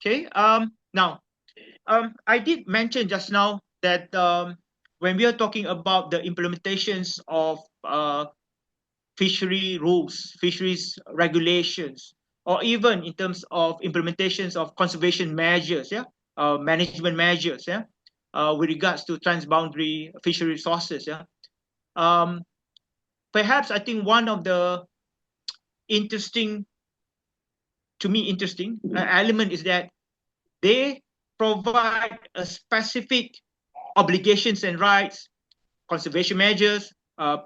Okay, now, I did mention just now that when we are talking about the implementations of fishery rules, fisheries regulations, or even in terms of implementations of conservation measures, management measures, with regards to transboundary fishery resources, perhaps I think one of the interesting element is that they provide a specific obligations and rights, conservation measures,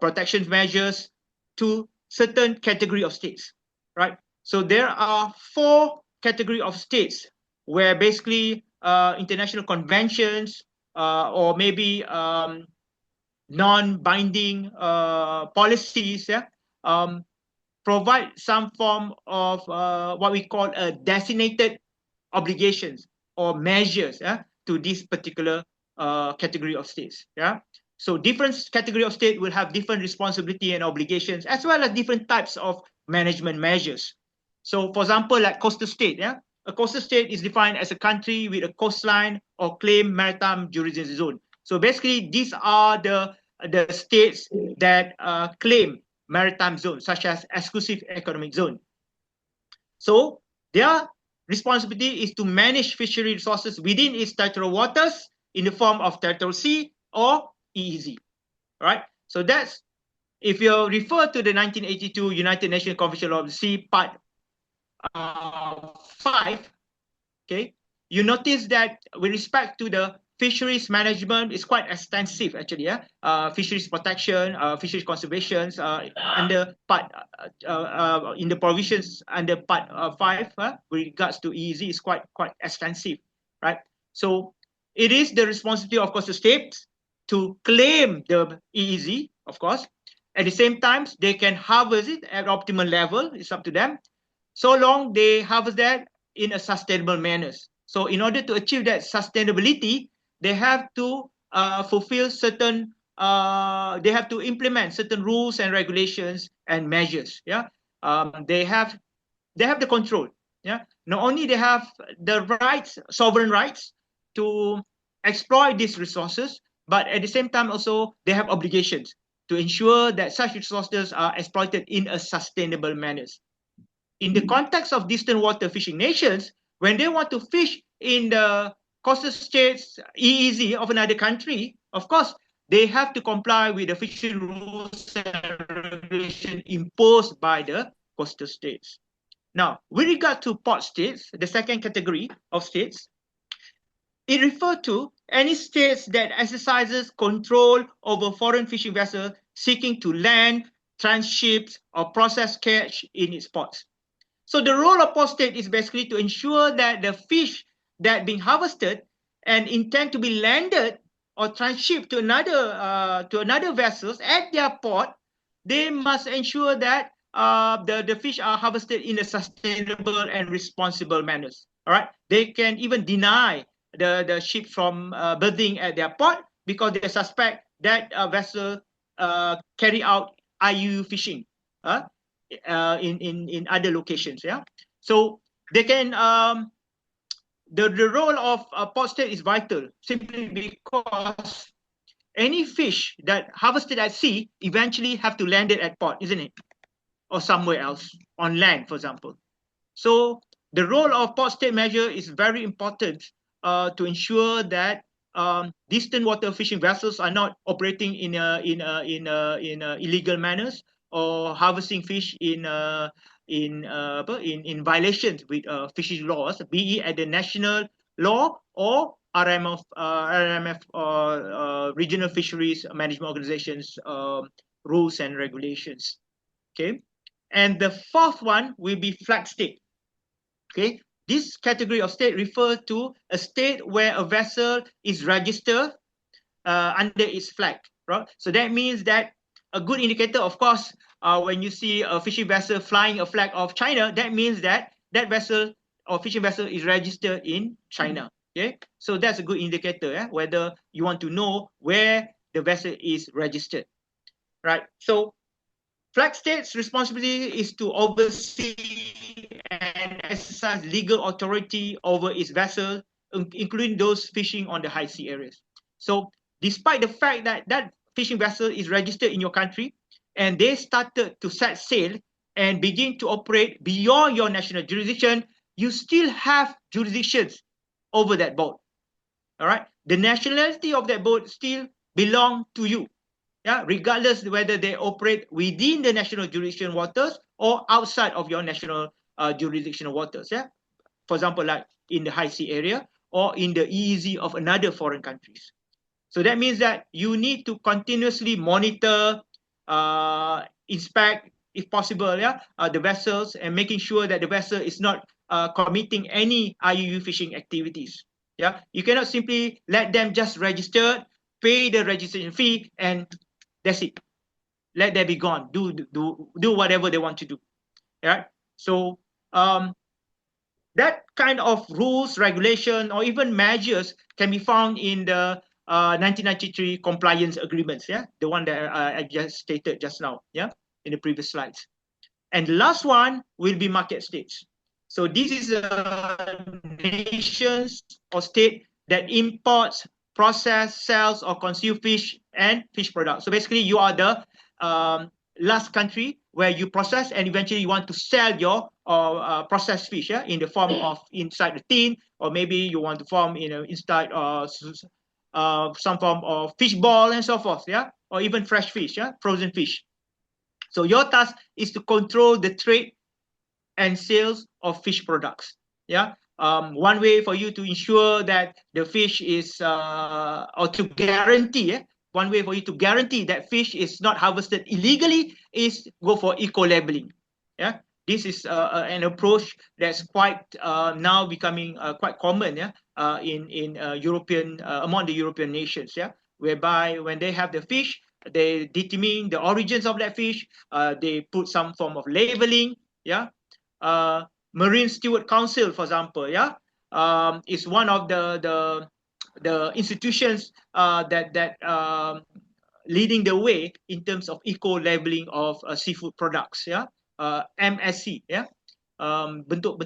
protection measures to certain category of states, right? So there are 4 category of states where basically international conventions or maybe non-binding policies provide some form of what we call a designated obligations or measures to this particular category of states. Yeah. So different category of state will have different responsibility and obligations, as well as different types of management measures. So for example, like coastal state, a coastal state is defined as a country with a coastline or claimed maritime jurisdiction zone. So basically, these are the states that claim maritime zones, such as exclusive economic zone. So their responsibility is to manage fishery resources within its territorial waters in the form of territorial sea or EEZ, right? So that's, if you refer to the 1982 United Nations Convention of the Sea, Part 5, okay, you notice that with respect to the fisheries management is quite extensive actually. Fisheries protection, fisheries conservation under part in the provisions under part 5 with regards to EEZ is quite extensive, right? So it is the responsibility of course the states to claim the EEZ, of course. At the same time, they can harvest it at optimal level. It's up to them, so long they harvest that in a sustainable manner. So in order to achieve that sustainability, they have to fulfill certain, they have to implement certain rules and regulations and measures. They have the control. Not only they have the rights, sovereign rights to exploit these resources, but at the same time also they have obligations to ensure that such resources are exploited in a sustainable manner. In the context of distant water fishing nations, when they want to fish in the coastal states EEZ of another country, of course, they have to comply with the fishery rules and regulations imposed by the coastal states. Now, with regard to port states, the second category of states, it refers to any states that exercises control over foreign fishing vessels seeking to land, transship, or process catch in its ports. So the role of port state is basically to ensure that the fish that being harvested and intend to be landed or transshipped to another vessels at their port, they must ensure that the fish are harvested in a sustainable and responsible manner. All right, they can even deny the ship from berthing at their port because they suspect that vessel carry out IUU fishing in other locations. So they can the role of port state is vital simply because any fish that harvested at sea eventually have to land it at port, isn't it? Or somewhere else on land, for example. So the role of port state measure is very important to ensure that distant water fishing vessels are not operating in illegal manners or harvesting fish in violations with fisheries laws, be it at the national law or RMF or regional fisheries management organizations rules and regulations. Okay, and the fourth one will be flag state. Okay, this category of state refers to a state where a vessel is registered under its flag, right? So that means that a good indicator, of course, when you see a fishing vessel flying a flag of China, that means that that vessel or fishing vessel is registered in China. Okay, so that's a good indicator, whether you want to know where the vessel is registered, right? So flag state's responsibility is to oversee and exercise legal authority over its vessels, including those fishing on the high sea areas. So despite the fact that that fishing vessel is registered in your country and they started to set sail and begin to operate beyond your national jurisdiction, you still have jurisdictions over that boat. All right, the nationality of that boat still belong to you. Yeah, regardless whether they operate within the national jurisdiction waters or outside of your national jurisdictional waters. Yeah, for example, like in the high sea area or in the EEZ of another foreign countries. So that means that you need to continuously monitor, inspect, if possible, the vessels and making sure that the vessel is not committing any IUU fishing activities. Yeah, you cannot simply let them just register, pay the registration fee, and that's it. Let them be gone. Do whatever they want to do. Yeah. So that kind of rules, regulation, or even measures can be found in the 1993 compliance agreements. Yeah, the one that I just stated just now. Yeah, in the previous slides. And the last one will be market states. So this is a nations or state that imports, process, sells, or consume fish and fish products. So basically, you are the last country where you process and eventually you want to sell your processed fish, in the form of inside the tin, or maybe you want to form inside some form of fish ball and so forth, or even fresh fish, frozen fish. So your task is to control the trade and sales of fish products. One way for you to ensure that the fish is, or to guarantee, one way for you to guarantee that fish is not harvested illegally is go for eco-labeling. This is an approach that's quite now becoming quite common, in European, among the European nations, whereby when they have the fish, they determine the origins of that fish. They put some form of labeling. Marine Steward Council, for example, is one of the institutions that leading the way in terms of eco-labeling of seafood products. MSC, bentuk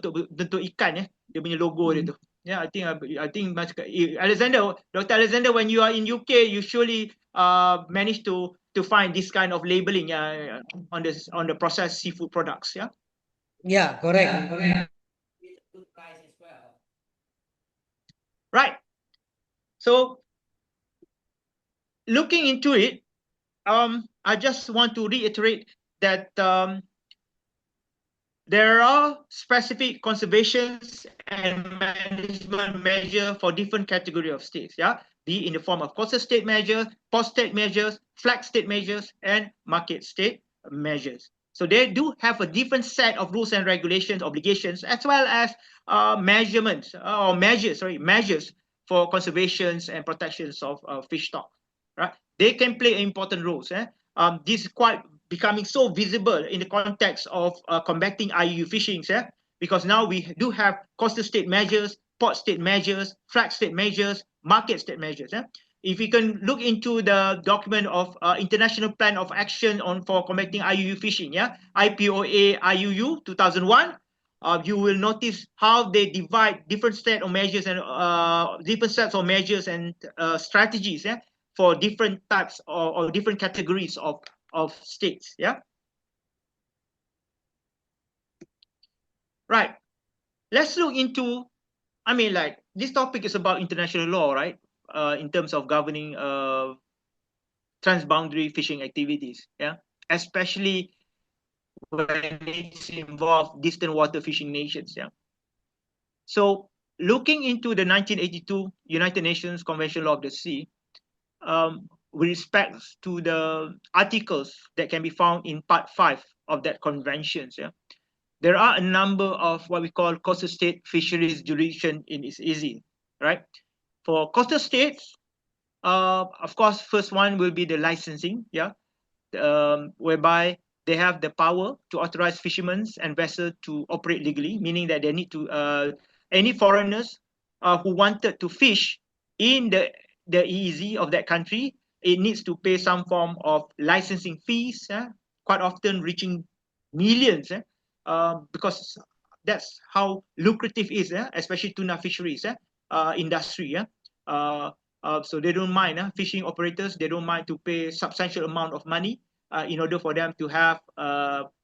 ikan, dia punya logo dia tu. I think Dr. Alexander, when you are in UK, you surely manage to find this kind of labeling on the processed seafood products. Yeah, correct. Right. So looking into it, I just want to reiterate that there are specific conservation and management measures for different category of states, be in the form of coastal state measures, port state measures, flag state measures, and market state measures. So they do have a different set of rules and regulations, obligations, as well as measurements or measures for conservations and protections of fish stock. Right? They can play important roles. This is quite becoming so visible in the context of combating IUU fishing, because now we do have coastal state measures, port state measures, flag state measures, market state measures. If you can look into the document of International Plan of Action for combating IUU fishing, IPOA IUU 2001, you will notice how they divide different set of measures and different sets of measures and strategies, yeah, for different types or different categories of states. Yeah. Right. Let's look into, I mean, like, this topic is about international law, right? In terms of governing transboundary fishing activities, yeah, especially when it's involved distant water fishing nations, yeah. So, looking into the 1982 United Nations Convention Law of the Sea, with respect to the articles that can be found in Part 5 of that convention, yeah, there are a number of what we call coastal state fisheries jurisdiction in its easy, right? For coastal states, of course, first one will be the licensing, yeah, whereby they have the power to authorize fishermen and vessels to operate legally, meaning that they need to any foreigners who wanted to fish in the EEZ of that country, it needs to pay some form of licensing fees, quite often reaching millions, because that's how lucrative it is, especially tuna fisheries industry. So they don't mind, fishing operators, they don't mind to pay substantial amount of money in order for them to have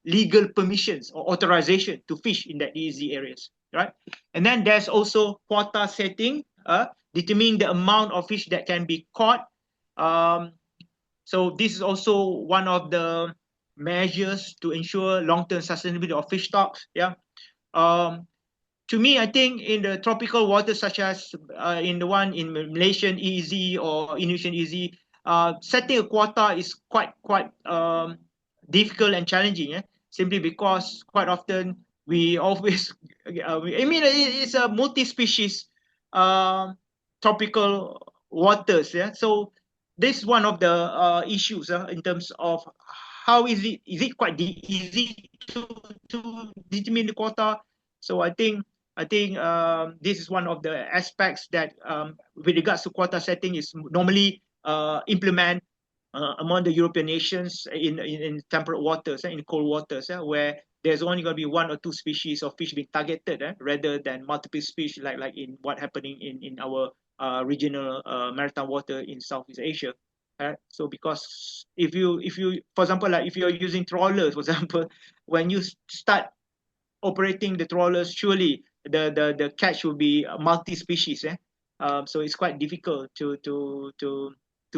legal permissions or authorization to fish in that EEZ areas, right? And then there's also quota setting, determining the amount of fish that can be caught. So this is also one of the measures to ensure long-term sustainability of fish stocks. Yeah. To me, I think in the tropical waters, such as in the one in Malaysian EEZ or Indonesian EEZ, setting a quota is quite difficult and challenging. Simply because quite often we always, I mean, it's a multi-species tropical waters. Yeah, so this is one of the issues in terms of how is it? Is it quite easy to determine the quota? So I think this is one of the aspects that, with regards to quota setting, is normally implement among the European nations in temperate waters, in cold waters, where there's only going to be one or two species of fish being targeted, rather than multiple species, like in what happening in our regional maritime water in Southeast Asia. So because if you for example, like if you're using trawlers, for example, when you start operating the trawlers, surely the catch will be multi-species. So it's quite difficult to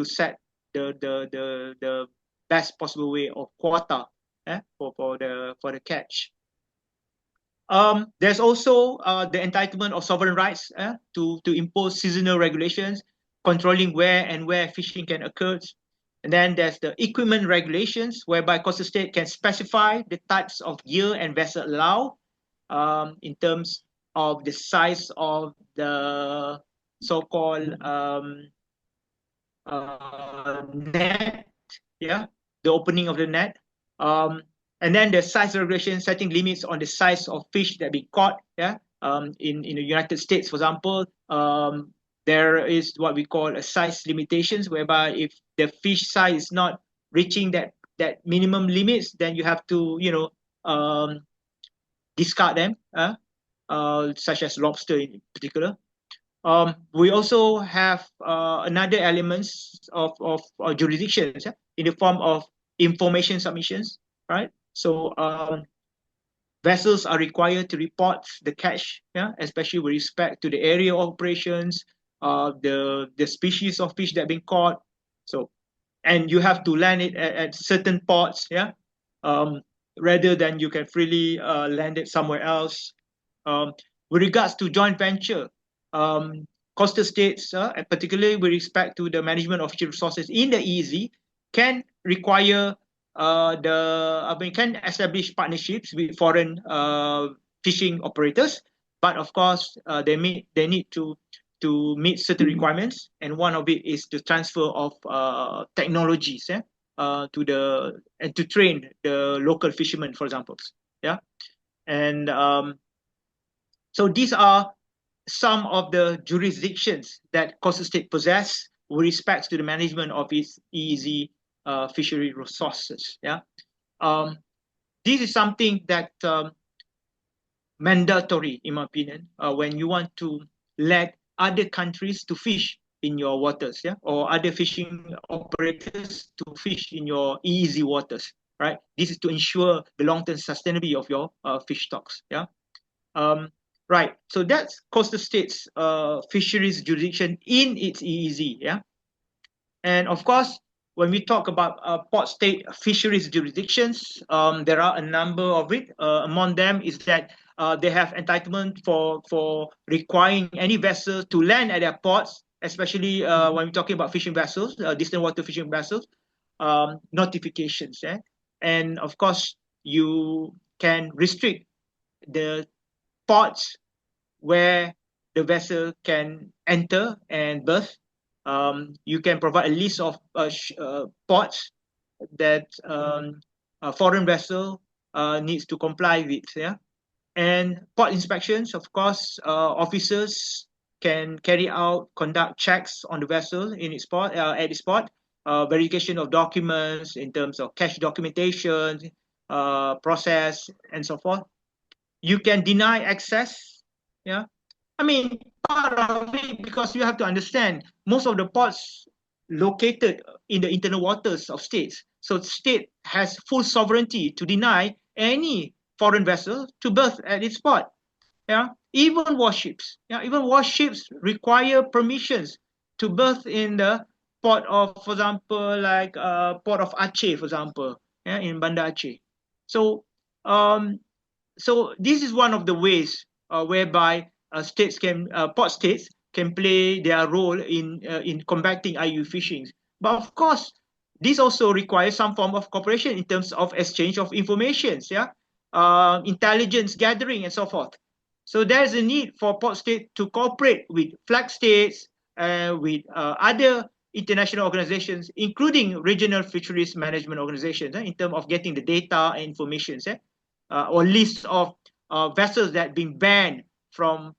set the best possible way of quota for the catch. There's also the entitlement of sovereign rights to impose seasonal regulations, controlling where fishing can occur. And then there's the equipment regulations, whereby coastal state can specify the types of gear and vessel allowed, in terms of the size of the so-called net, yeah, the opening of the net. And then the size regulation setting limits on the size of fish that be caught. Yeah, in the United States, for example, there is what we call a size limitations, whereby if the fish size is not reaching that minimum limits, then you have to discard them, such as lobster in particular. We also have another elements of jurisdictions, in the form of information submissions, right? So vessels are required to report the catch, especially with respect to the area of operations, the species of fish that have been caught. So, and you have to land it at certain ports, rather than you can freely land it somewhere else. With regards to joint venture, coastal states, and particularly with respect to the management of fishery resources in the EEZ, can require can establish partnerships with foreign fishing operators, but of course they need to meet certain requirements, and one of it is the transfer of technologies, to train the local fishermen, for example. Yeah, and so these are some of the jurisdictions that coastal state possess with respect to the management of its EEZ fishery resources. Yeah, this is something that mandatory, in my opinion, when you want to let other countries to fish in your waters, yeah, or other fishing operators to fish in your easy waters, right? This is to ensure the long-term sustainability of your fish stocks, yeah. Right, so that's coastal states fisheries jurisdiction in its EEZ, yeah. And of course, when we talk about port state fisheries jurisdictions, there are a number of it. Among them is that they have entitlement for requiring any vessel to land at their ports, especially when we're talking about fishing vessels, distant water fishing vessels, notifications. Yeah? And of course, you can restrict the ports where the vessel can enter and berth. You can provide a list of ports that a foreign vessel needs to comply with. Yeah, and port inspections, of course, officers can conduct checks on the vessel in its port at its port, verification of documents in terms of cash documentation, process, and so forth. You can deny access. Yeah, I mean, part of it, because you have to understand most of the ports located in the internal waters of states. So the state has full sovereignty to deny any foreign vessel to berth at its port. Yeah, even warships. Yeah, even warships require permissions to berth in the port of, for example, like port of Aceh, for example, yeah, in Bandar Aceh. So um, so this is one of the ways whereby port states can play their role in combating IU fishing. But of course, this also requires some form of cooperation in terms of exchange of information, yeah, intelligence gathering, and so forth. So there's a need for port states to cooperate with flag states, with other international organizations, including regional fisheries management organizations, in terms of getting the data and information. Or list of vessels that have been banned from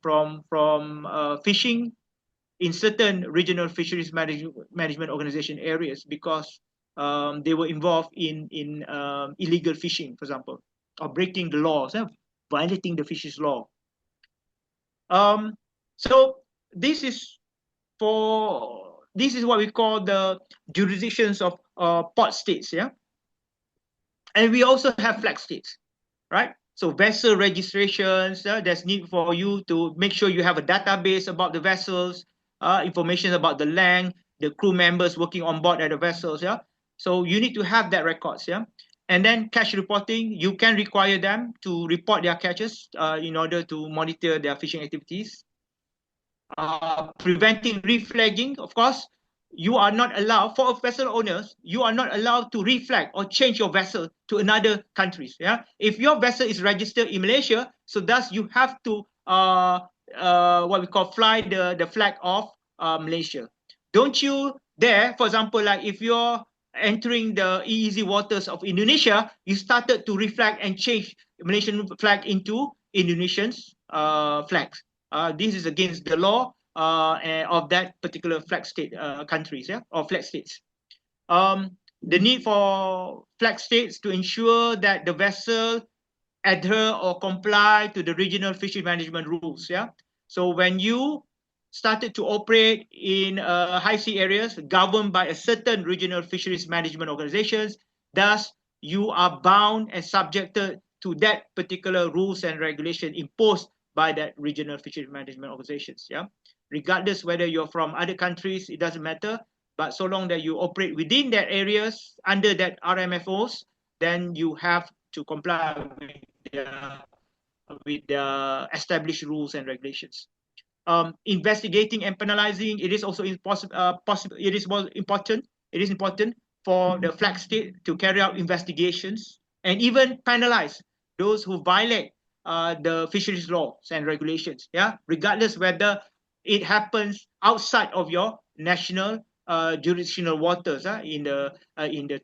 fishing in certain regional fisheries management organization areas because they were involved in illegal fishing, for example, or breaking the laws, violating the fisheries law. So this is what we call the jurisdictions of port states, yeah. And we also have flag states, right? So vessel registrations, there's need for you to make sure you have a database about the vessels, information about the length, the crew members working on board at the vessels, yeah. So you need to have that records, yeah. And then catch reporting, you can require them to report their catches in order to monitor their fishing activities. Preventing reflagging, of course, you are not allowed, for vessel owners, you are not allowed to reflag or change your vessel to another countries. Yeah, if your vessel is registered in Malaysia, so thus you have to what we call fly the flag of Malaysia. Don't you dare, for example, like if you're entering the EEZ waters of Indonesia, you started to reflag and change Malaysian flag into Indonesian's flags. This is against the law of that particular flag state countries, yeah, or flag states. The need for flag states to ensure that the vessel adhere or comply to the regional fishery management rules, yeah. So when you started to operate in high sea areas governed by a certain regional fisheries management organizations, thus you are bound and subjected to that particular rules and regulation imposed by that regional fisheries management organizations, yeah. Regardless whether you're from other countries, it doesn't matter. But so long that you operate within that areas under that RMFOs, then you have to comply with the established rules and regulations. Investigating and penalizing, it is also possible. It is more important. It is important for the flag state to carry out investigations and even penalize those who violate the fisheries laws and regulations. Yeah, regardless whether it happens outside of your national jurisdictional waters, in the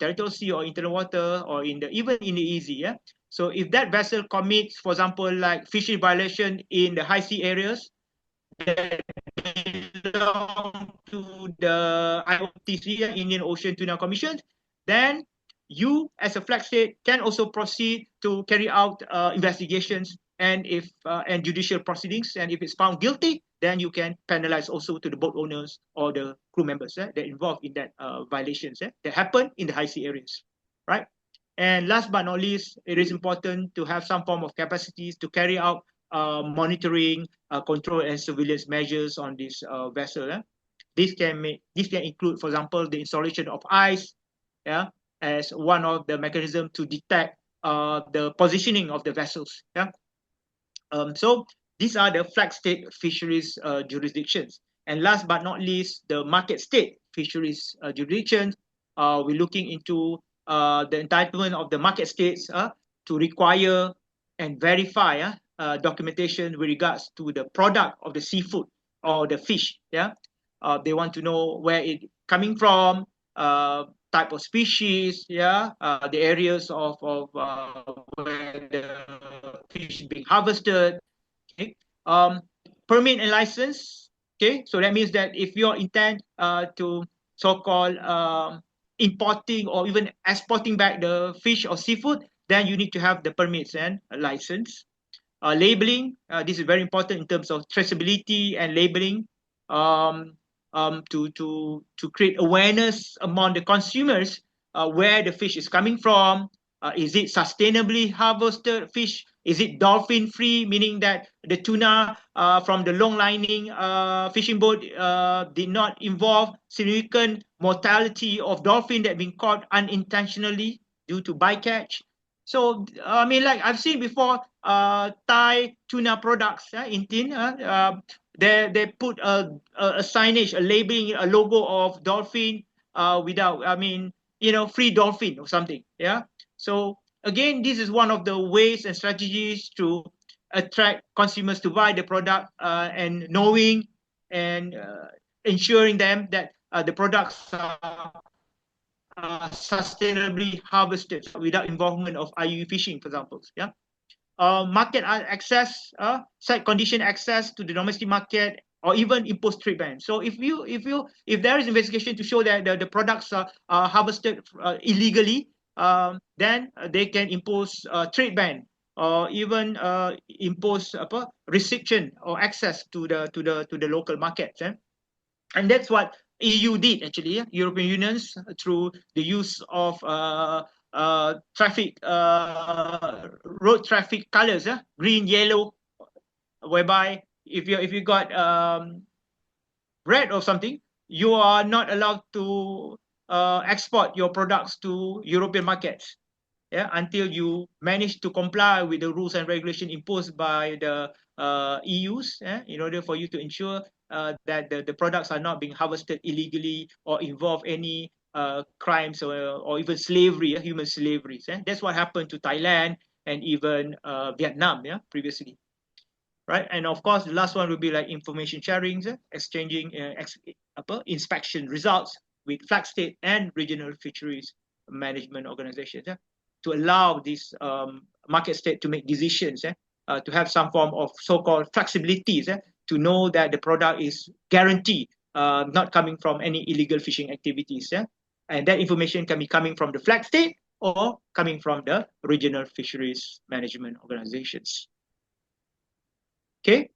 territorial sea or internal water, or even in the EEZ. Yeah. So if that vessel commits, for example, like fishery violation in the high sea areas that belong to the IOTC, Indian Ocean Tuna Commission, then you as a flag state can also proceed to carry out investigations and if and judicial proceedings. And if it's found guilty, then you can penalize also to the boat owners or the crew members that involved in that violations that happen in the high sea areas, right? And last but not least, it is important to have some form of capacities to carry out monitoring, control, and surveillance measures on this vessel. This can include, for example, the installation of eyes, as one of the mechanisms to detect the positioning of the vessels. So these are the flag state fisheries jurisdictions. And last but not least, the market state fisheries jurisdictions. We're looking into the entitlement of the market states to require and verify documentation with regards to the product of the seafood or the fish. They want to know where it coming from, type of species, the areas of where the fish is being harvested. Okay, permit and license. Okay, so that means that if you intend to so-called importing or even exporting back the fish or seafood, then you need to have the permits and a license. Labeling, this is very important in terms of traceability and labeling, to create awareness among the consumers where the fish is coming from. Is it sustainably harvested fish? Is it dolphin free, meaning that the tuna from the long lining fishing boat did not involve significant mortality of dolphin that been caught unintentionally due to bycatch? So I mean, like I've seen before, Thai tuna products in tin. They put a signage, a labeling, a logo of dolphin without, I mean, free dolphin or something. So again, this is one of the ways and strategies to attract consumers to buy the product, and knowing and ensuring them that the products are sustainably harvested without involvement of IUU fishing, for example. Market access, set condition access to the domestic market, or even impose trade ban. So if there is investigation to show that the products are harvested illegally, then they can impose trade ban or even impose restriction or access to the local markets. And that's what EU did actually. European Unions, through the use of traffic, road traffic colors, green, yellow, whereby if you got red or something, you are not allowed to export your products to European markets, until you manage to comply with the rules and regulation imposed by the EUs, in order for you to ensure that the products are not being harvested illegally or involve any crimes or even slavery, human slavery. That's what happened to Thailand and even Vietnam, previously. Right, and of course, the last one will be like information sharing, exchanging inspection results with flag state and regional fisheries management organizations, to allow this market state to make decisions, to have some form of so-called flexibilities, to know that the product is guaranteed not coming from any illegal fishing activities. And that information can be coming from the flag state or coming from the regional fisheries management organizations. Okay.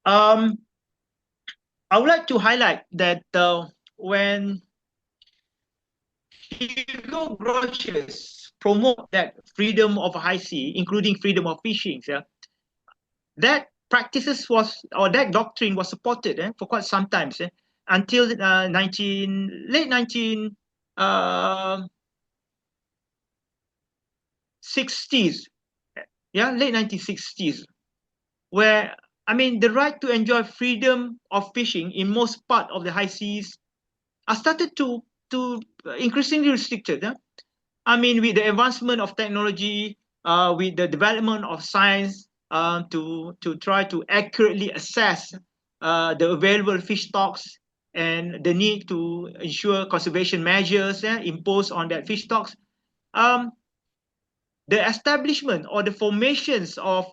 I would like to highlight that when Hugo Grotius promote that freedom of high sea, including freedom of fishing, that practices was, or that doctrine was supported for quite some time, until late 1960s, late 1960s, where, I mean, the right to enjoy freedom of fishing in most part of the high seas are started to increasingly restricted. I mean, with the advancement of technology, with the development of science, to try to accurately assess the available fish stocks and the need to ensure conservation measures imposed on that fish stocks, the establishment or the formations of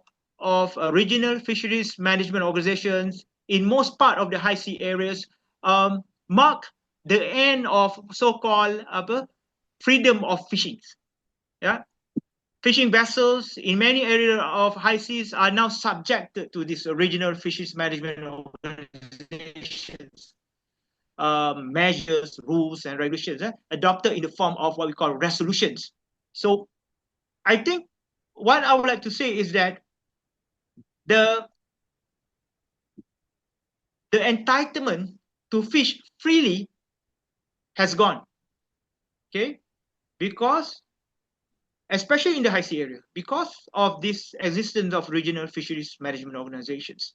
regional fisheries management organizations in most part of the high sea areas mark the end of so-called freedom of fishing. Fishing vessels in many areas of high seas are now subjected to this regional fisheries management organizations measures, rules, and regulations adopted in the form of what we call resolutions. So I think what I would like to say is that the entitlement to fish freely has gone, okay? Because, especially in the high sea area, because of this existence of regional fisheries management organizations.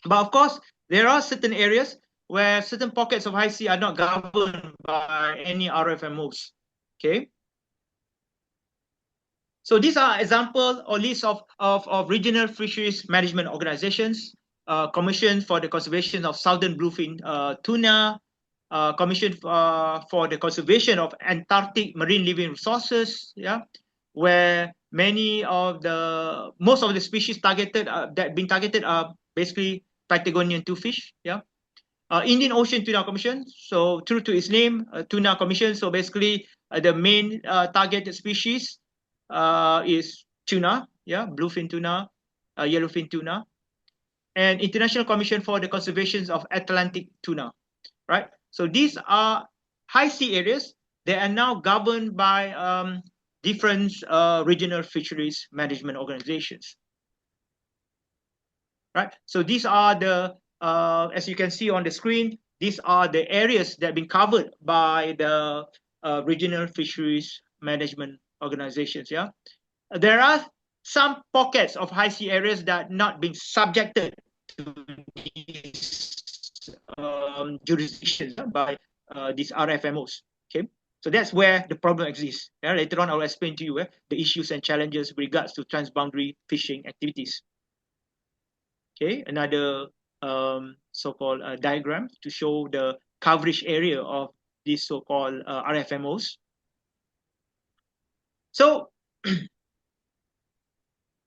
But of course, there are certain areas where certain pockets of high sea are not governed by any RFMOs, okay? So these are examples or lists of regional fisheries management organizations, Commission for the Conservation of Southern Bluefin Tuna, Commission for the Conservation of Antarctic Marine Living Resources, yeah, where most of the species targeted that been targeted are basically Patagonian twofish, yeah. Indian Ocean Tuna Commission, so true to its name, Tuna Commission. So basically, the main targeted species is tuna, yeah, bluefin tuna, yellowfin tuna, and International Commission for the Conservation of Atlantic Tuna, right? So these are high sea areas. They are now governed by different regional fisheries management organizations, right? So these are the, as you can see on the screen, these are the areas that have been covered by the regional fisheries management organizations, yeah? There are some pockets of high sea areas that are not being subjected to these jurisdictions by these RFMOs. Okay, so that's where the problem exists. Yeah? Later on, I'll explain to you the issues and challenges with regards to transboundary fishing activities. Okay, another so-called diagram to show the coverage area of these so-called RFMOs. So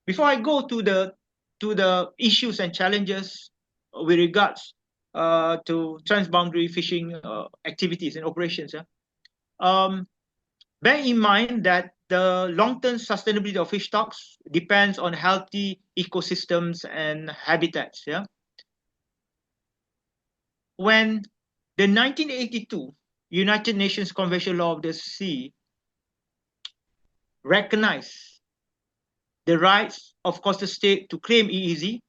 before I go to the issues and challenges with regards to transboundary fishing activities and operations, bear in mind that the long-term sustainability of fish stocks depends on healthy ecosystems and habitats. Yeah. When the 1982 United Nations Convention Law of the Sea recognized the rights of coastal state to claim EEZ,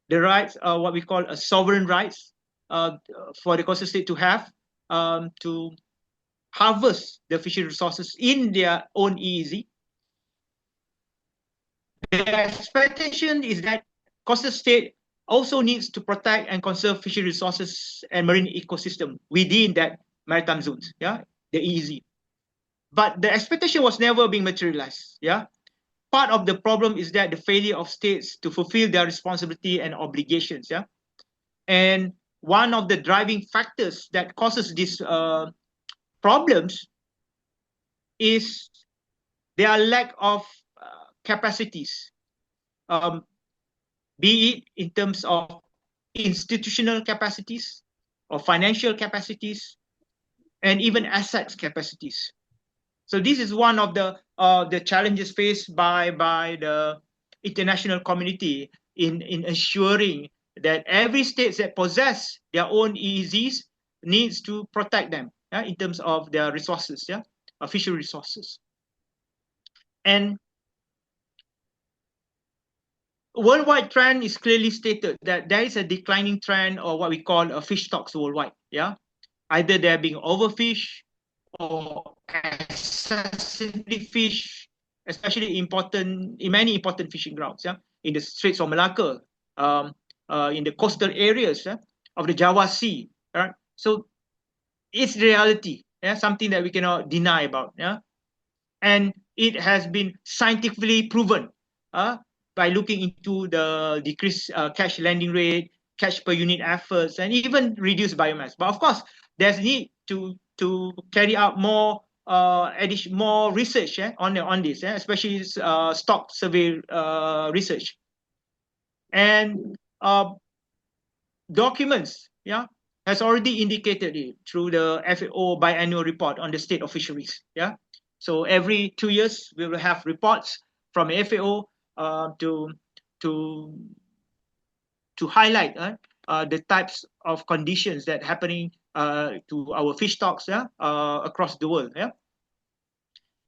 the rights, what we call a sovereign rights for the coastal state to have to harvest the fishery resources in their own EEZ. The expectation is that coastal state also needs to protect and conserve fishery resources and marine ecosystem within that maritime zones, yeah, the EEZ. But the expectation was never being materialized, yeah. Part of the problem is that the failure of states to fulfill their responsibility and obligations, yeah. And one of the driving factors that causes these problems is their lack of capacities, be it in terms of institutional capacities or financial capacities, and even assets capacities. So this is one of the challenges faced by the international community in ensuring that every state that possess their own EEZs needs to protect them, yeah, in terms of their resources, yeah, fishery resources. And worldwide trend is clearly stated that there is a declining trend or what we call fish stocks worldwide, yeah. Either they're being overfished or excessively fished, especially in many important fishing grounds, yeah, in the Straits of Malacca, in the coastal areas, yeah, of the Java Sea, right? So it's reality, yeah, something that we cannot deny about, yeah, and it has been scientifically proven by looking into the decreased catch landing rate, catch per unit efforts, and even reduced biomass. But of course, there's need to carry out more more research on this, especially stock survey research and documents, yeah, has already indicated it through the FAO biannual report on the state of fisheries, yeah. So every 2 years, we will have reports from FAO to to highlight the types of conditions that happening to our fish stocks across the world. Yeah.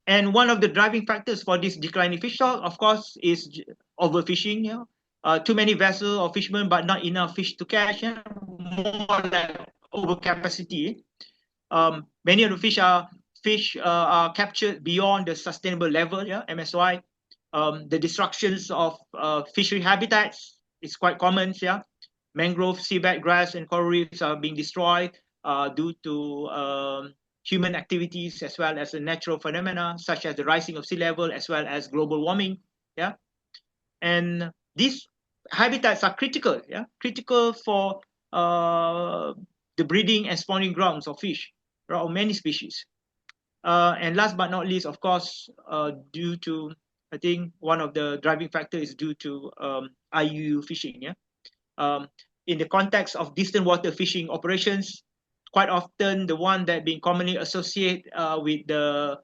And one of the driving factors for this declining fish stock, of course, is overfishing. Yeah. Too many vessels or fishermen, but not enough fish to catch. Yeah? More like overcapacity. Many of the fish are captured beyond the sustainable level. Yeah, MSY. The destructions of fishery habitats is quite common. Yeah, mangrove, seabed grass, and coral reefs are being destroyed due to human activities as well as the natural phenomena such as the rising of sea level as well as global warming. Yeah, and these habitats are critical. Yeah, critical for the breeding and spawning grounds of fish of many species. And last but not least, of course, due to, I think one of the driving factors is due to IUU fishing. Yeah. Um, in the context of distant water fishing operations, quite often the one that being commonly associated with the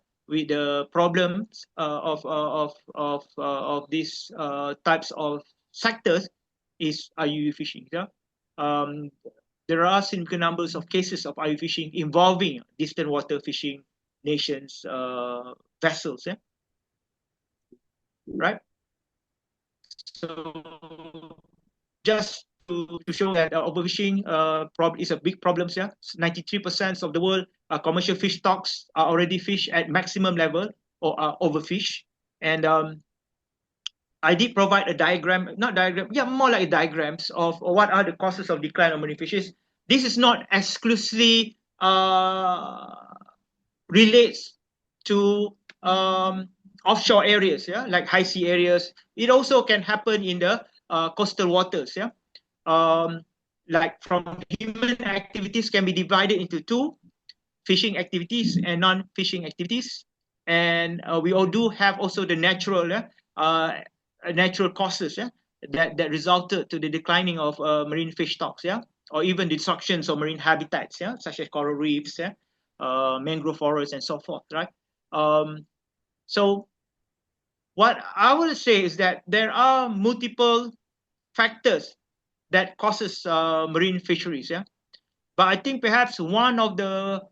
problems of these types of sectors is IUU fishing. Yeah? Um, there are significant numbers of cases of IUU fishing involving distant water fishing nations vessels. Yeah? Right. So just to show that overfishing is a big problem here. 93% of the world commercial fish stocks are already fished at maximum level or are overfished. And I did provide a diagram, not diagram, yeah, more like diagrams of what are the causes of decline of marine fishes. This is not exclusively relates to offshore areas, yeah, like high sea areas. It also can happen in the coastal waters, yeah. Like from human activities can be divided into two: fishing activities and non-fishing activities. And we all do have also the natural causes, yeah, that resulted to the declining of marine fish stocks, yeah, or even destructions of marine habitats, yeah, such as coral reefs, yeah, mangrove forests, and so forth, right? So what I will say is that there are multiple factors that causes marine fisheries, yeah. But I think perhaps one of the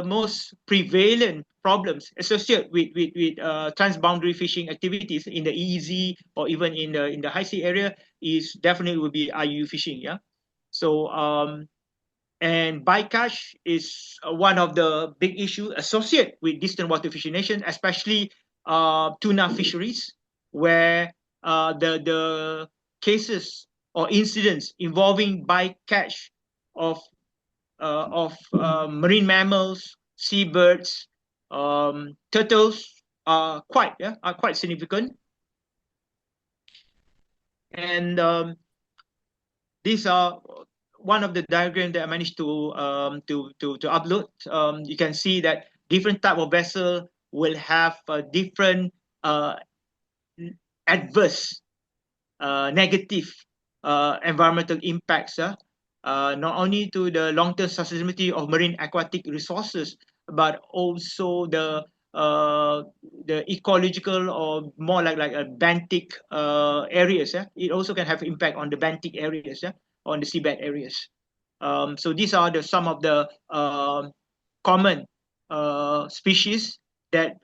most prevalent problems associated with transboundary fishing activities in the EEZ or even in the high sea area is definitely will be IUU fishing, yeah. So and bycatch is one of the big issues associated with distant water fishing nations, especially tuna fisheries, where the cases or incidents involving bycatch of marine mammals, seabirds, turtles are quite significant. And these are one of the diagrams that I managed to upload. You can see that different type of vessel will have different adverse negative environmental impacts, not only to the long-term sustainability of marine aquatic resources, but also the ecological or more like a benthic areas. Yeah? It also can have impact on the benthic areas, yeah? On the seabed areas. So these are some of the common species that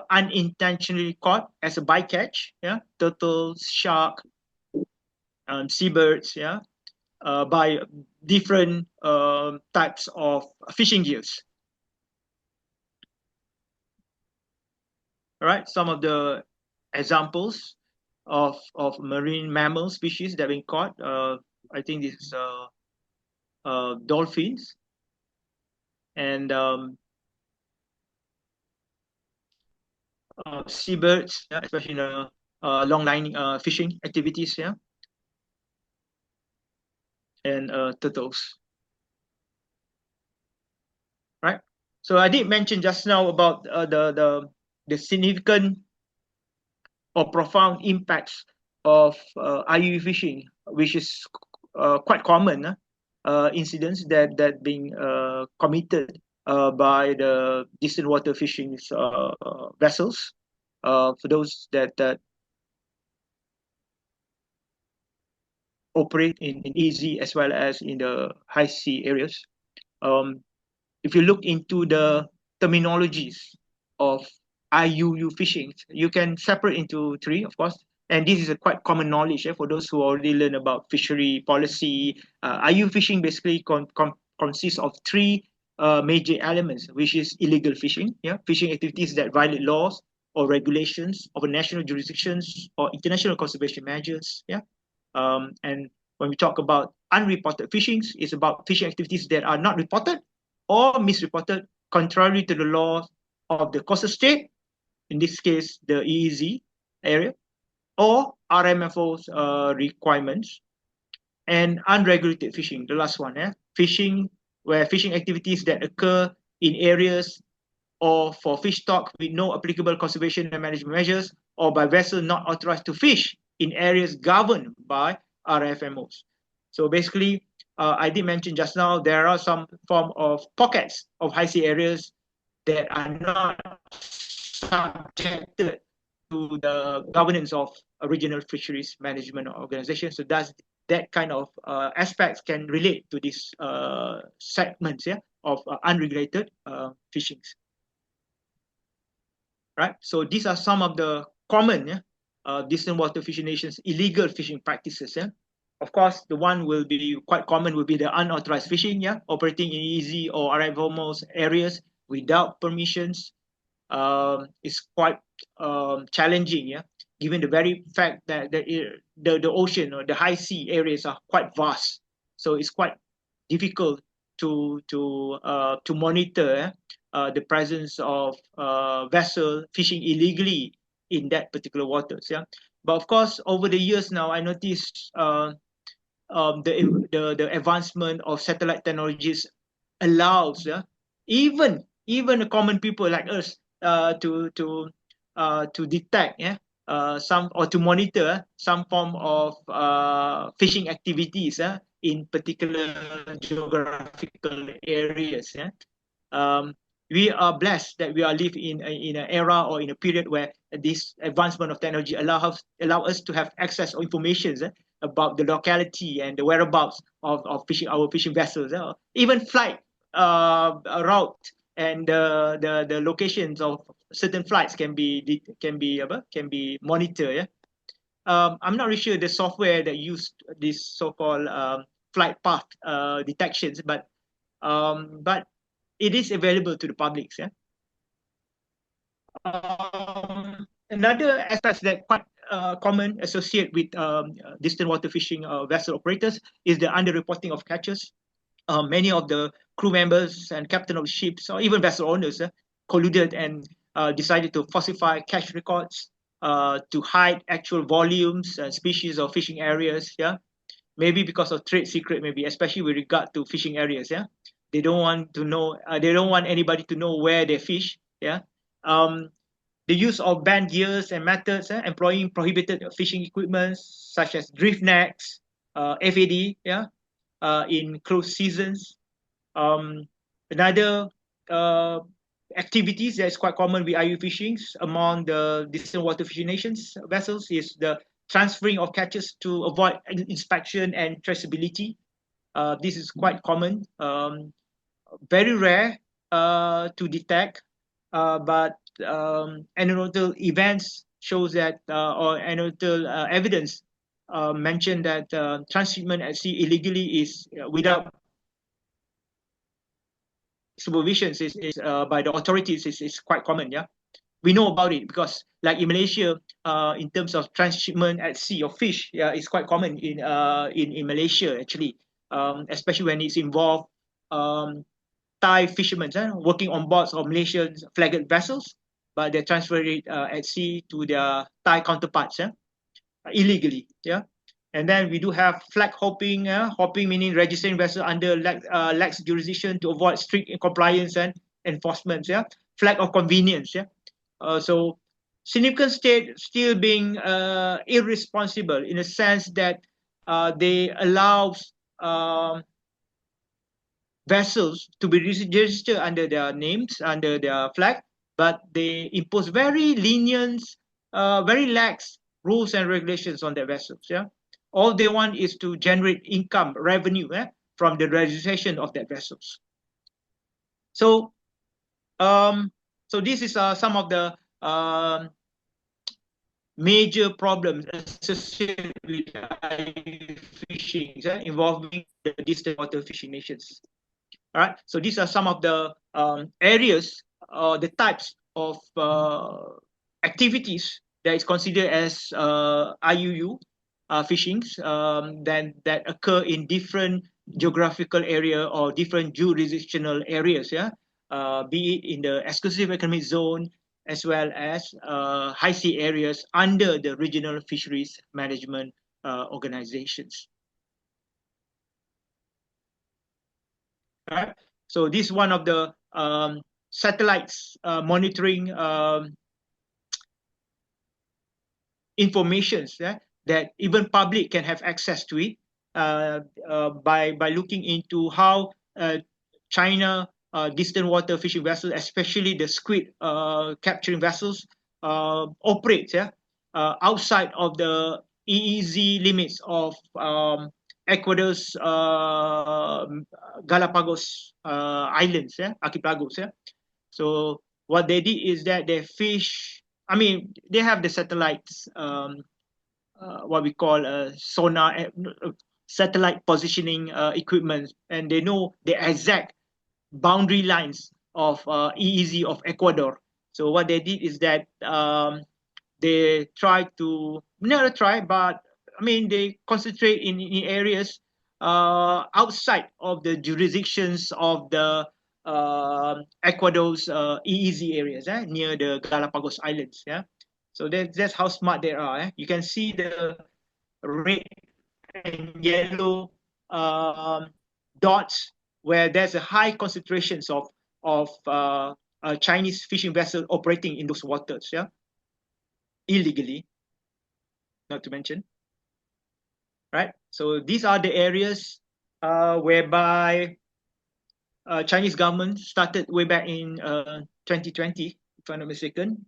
unintentionally caught as a bycatch, yeah, turtles, shark, seabirds, yeah, by different types of fishing gears. All right, some of the examples of marine mammal species that have been caught. I think this is dolphins and seabirds, yeah, especially in long line fishing activities, yeah, and turtles. Right. So I did mention just now about the significant or profound impacts of IUU fishing, which is quite common incidents that being committed by the distant water fishing vessels. For those that operate in easy as well as in the high sea areas. Um, if you look into the terminologies of IUU fishing, you can separate into three, of course. And this is a quite common knowledge for those who already learn about fishery policy. IUU fishing basically consists of three major elements, which is illegal fishing, fishing activities that violate laws or regulations of national jurisdictions or international conservation measures, and when we talk about unreported fishings, it's about fishing activities that are not reported or misreported contrary to the laws of the coastal state, in this case, the EEZ area, or RMFO's requirements, and unregulated fishing, the last one, fishing where fishing activities that occur in areas or for fish stock with no applicable conservation and management measures, or by vessel not authorized to fish in areas governed by RFMOs. So basically, I did mention just now, there are some form of pockets of high sea areas that are not subjected to the governance of a regional fisheries management organization. So that kind of aspects can relate to these segments of unregulated fishings. Right? So these are some of the common distant water fishing nations illegal fishing practices. Of course, the one will be quite common will be the unauthorized fishing, operating in easy or arrival areas without permissions. Is quite challenging, given the very fact that the ocean or the high sea areas are quite vast. So it's quite difficult to monitor the presence of vessel fishing illegally in that particular waters. But of course, over the years now, I noticed the advancement of satellite technologies allows even the common people like us to detect some or to monitor some form of fishing activities in particular geographical areas. We are blessed that we are live in an era or in a period where this advancement of technology allow us to have access or information about the locality and the whereabouts of our fishing vessels, even flight route and the locations of certain flights can be monitored. I'm not really sure the software that used this so-called flight path detections, but it is available to the public. Another aspect that quite common associated with distant water fishing vessel operators is the underreporting of catches. Many of the crew members and captain of ships or even vessel owners colluded and decided to falsify catch records to hide actual volumes and species of fishing areas. Maybe because of trade secret, maybe especially with regard to fishing areas. They don't want to know. They don't want anybody to know where they fish. The use of banned gears and methods, employing prohibited fishing equipment such as drift nets, FAD, in close seasons. Another activities that is quite common with IU fishing among the distant water fishing nations vessels is the transferring of catches to avoid inspection and traceability. This is quite common, very rare to detect, but anecdotal events shows that, or anecdotal evidence mentioned that transshipment at sea illegally is without supervision is by the authorities is quite common. We know about it because, like in Malaysia, in terms of transshipment at sea of fish, it's quite common in Malaysia actually, especially when it's involved Thai fishermen working on boards of Malaysian flagged vessels, but they transfer it at sea to their Thai counterparts illegally. And then we do have flag hopping. Hopping meaning registering vessel under lax jurisdiction to avoid strict compliance and enforcement. Flag of convenience. So significant state still being irresponsible in a sense that they allows vessels to be registered under their names, under their flag, but they impose very lenient, very lax rules and regulations on their vessels. Yeah, all they want is to generate income, revenue, from the registration of their vessels. So, so this is some of the major problems associated with fishing involving the distant water fishing nations. All right, so these are some of the areas, the types of activities that is considered as IUU fishings that occur in different geographical area or different jurisdictional areas. Yeah, be it in the exclusive economic zone as well as high sea areas under the regional fisheries management organizations. Right? So this is one of the satellites monitoring informations that even public can have access to it by looking into how China distant water fishing vessels, especially the squid capturing vessels, operate outside of the EEZ limits of Ecuador's Galapagos Islands, archipelagos. So what they did is that they fish. I mean, they have the satellites, what we call sonar, satellite positioning equipment, and they know the exact boundary lines of EEZ of Ecuador. So what they did is that they try to not try, but I mean they concentrate in areas outside of the jurisdictions of the Ecuador's EEZ areas, near the Galapagos Islands. Yeah, so that's how smart they are. You can see the red and yellow dots where there's a high concentrations of Chinese fishing vessels operating in those waters. Yeah, illegally, not to mention. Right. So these are the areas whereby Chinese government started way back in 2020, if I'm not mistaken.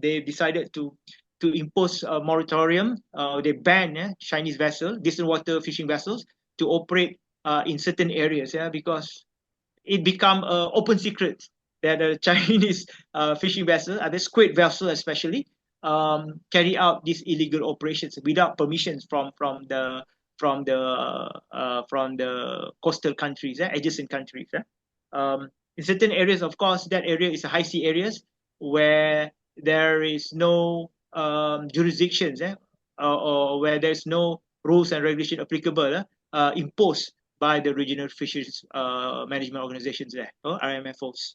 They decided to impose a moratorium. They ban Chinese vessels, distant water fishing vessels, to operate in certain areas. Yeah, because it become an open secret that the Chinese fishing vessels, the squid vessel especially, carry out these illegal operations without permissions from the coastal countries, adjacent countries. In certain areas, of course, that area is a high sea areas where there is no jurisdictions, or where there's no rules and regulation applicable imposed by the regional fisheries management organizations there, or RMFOs.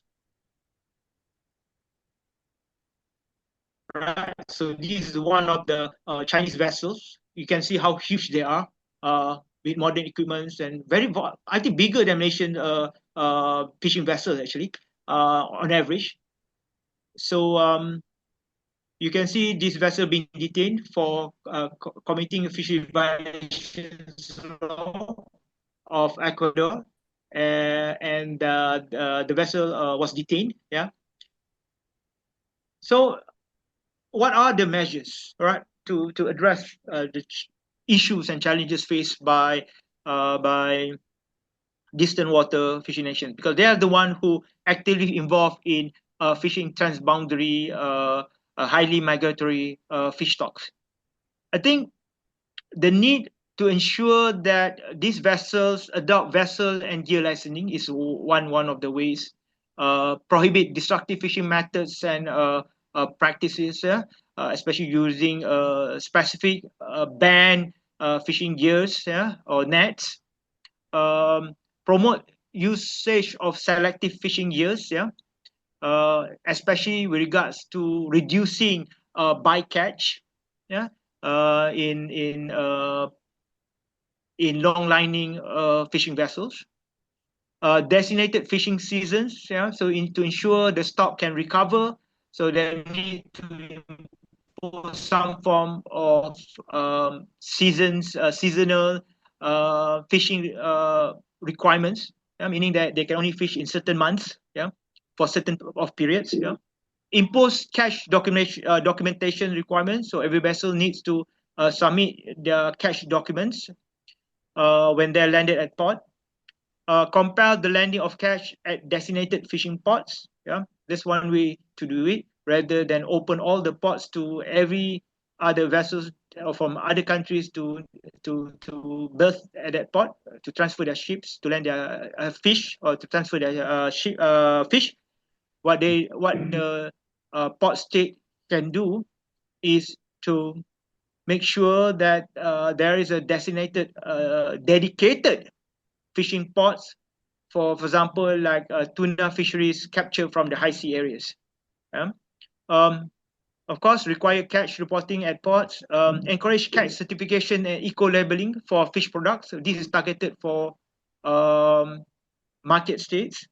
Right. So this is one of the Chinese vessels. You can see how huge they are, with modern equipments and very, I think, bigger than Malaysian fishing vessels actually, on average. So you can see this vessel being detained for committing a fishery violations law of Ecuador, and the vessel was detained. Yeah. So what are the measures, right, to address the issues and challenges faced by distant water fishing nations, because they are the one who actively involved in fishing transboundary, highly migratory fish stocks. I think the need to ensure that these vessels adopt vessel and gear licensing is one of the ways. Prohibit destructive fishing methods and practices, especially using specific ban fishing gears, or nets. Promote usage of selective fishing gears, especially with regards to reducing bycatch, in long lining fishing vessels. Designated fishing seasons, so to ensure the stock can recover, so they need to impose some form of seasonal fishing requirements. meaning that they can only fish in certain months, for certain of periods, impose cash documentation requirements. So every vessel needs to submit their cash documents when they're landed at port. Compel the landing of cash at designated fishing ports. That's one way to do it, rather than open all the ports to every other vessels from other countries to berth at that port, to transfer their ships, to land their fish, or to transfer their fish. What the port state can do is to make sure that there is a designated, dedicated fishing ports for example, like tuna fisheries captured from the high sea areas. Of course, require catch reporting at ports, encourage catch certification and eco-labeling for fish products. So this is targeted for market states.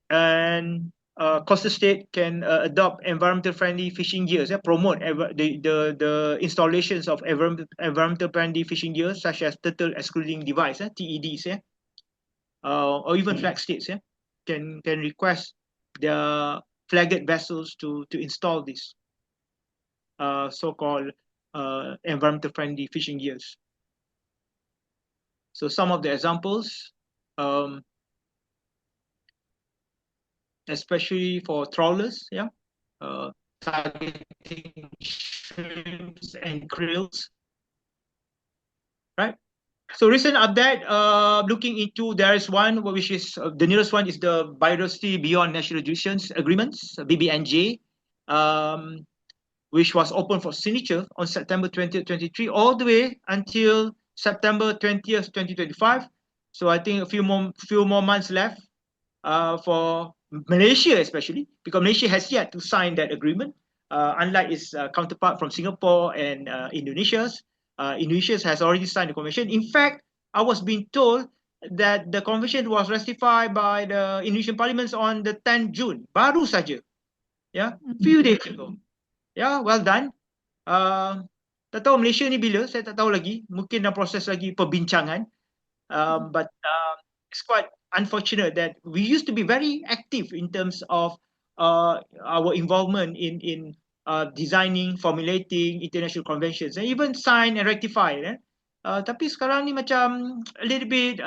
And coastal state can adopt environmental friendly fishing gears, promote the installations of environmental friendly fishing gears such as turtle excluding device, TEDs, or even flag states, can request their flagged vessels to install this so-called environmental friendly fishing gears. So some of the examples, especially for trawlers, targeting shrimps and krills, right? So recent update, looking into, there is one which is the nearest one is the Biodiversity Beyond National Jurisdictions Agreements, BBNJ, which was open for signature on September 20th, 2023, all the way until September 20th, 2025. So I think a few more months left for Malaysia, especially because Malaysia has yet to sign that agreement, unlike its counterpart from Singapore and Indonesia's. Indonesia has already signed the convention. In fact, I was being told that the convention was ratified by the Indonesian Parliament on the 10th June. Baru saja, few days ago. Well done. Tak tahu Malaysia ni bila, saya tak tahu lagi. Mungkin dalam proses lagi perbincangan. But it's quite unfortunate that we used to be very active in terms of our involvement in designing, formulating international conventions, and even sign and ratify. Tapi sekarang ni macam a little bit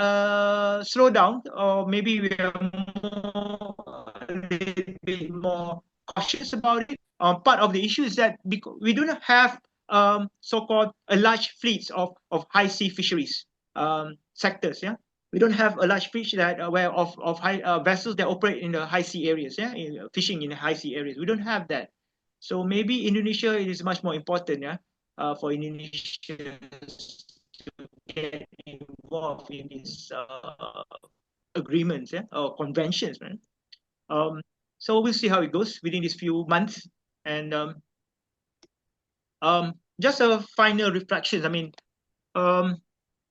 slow down, or maybe we are a little bit more cautious about it. Part of the issue is that we do not have so-called a large fleets of high sea fisheries sectors. We don't have a large fish that where of high vessels that operate in the high sea areas. Fishing in the high sea areas. We don't have that. So maybe Indonesia is much more important. For Indonesia to get involved in these agreements, or conventions, right? So we'll see how it goes within these few months. And just a final reflections. I mean,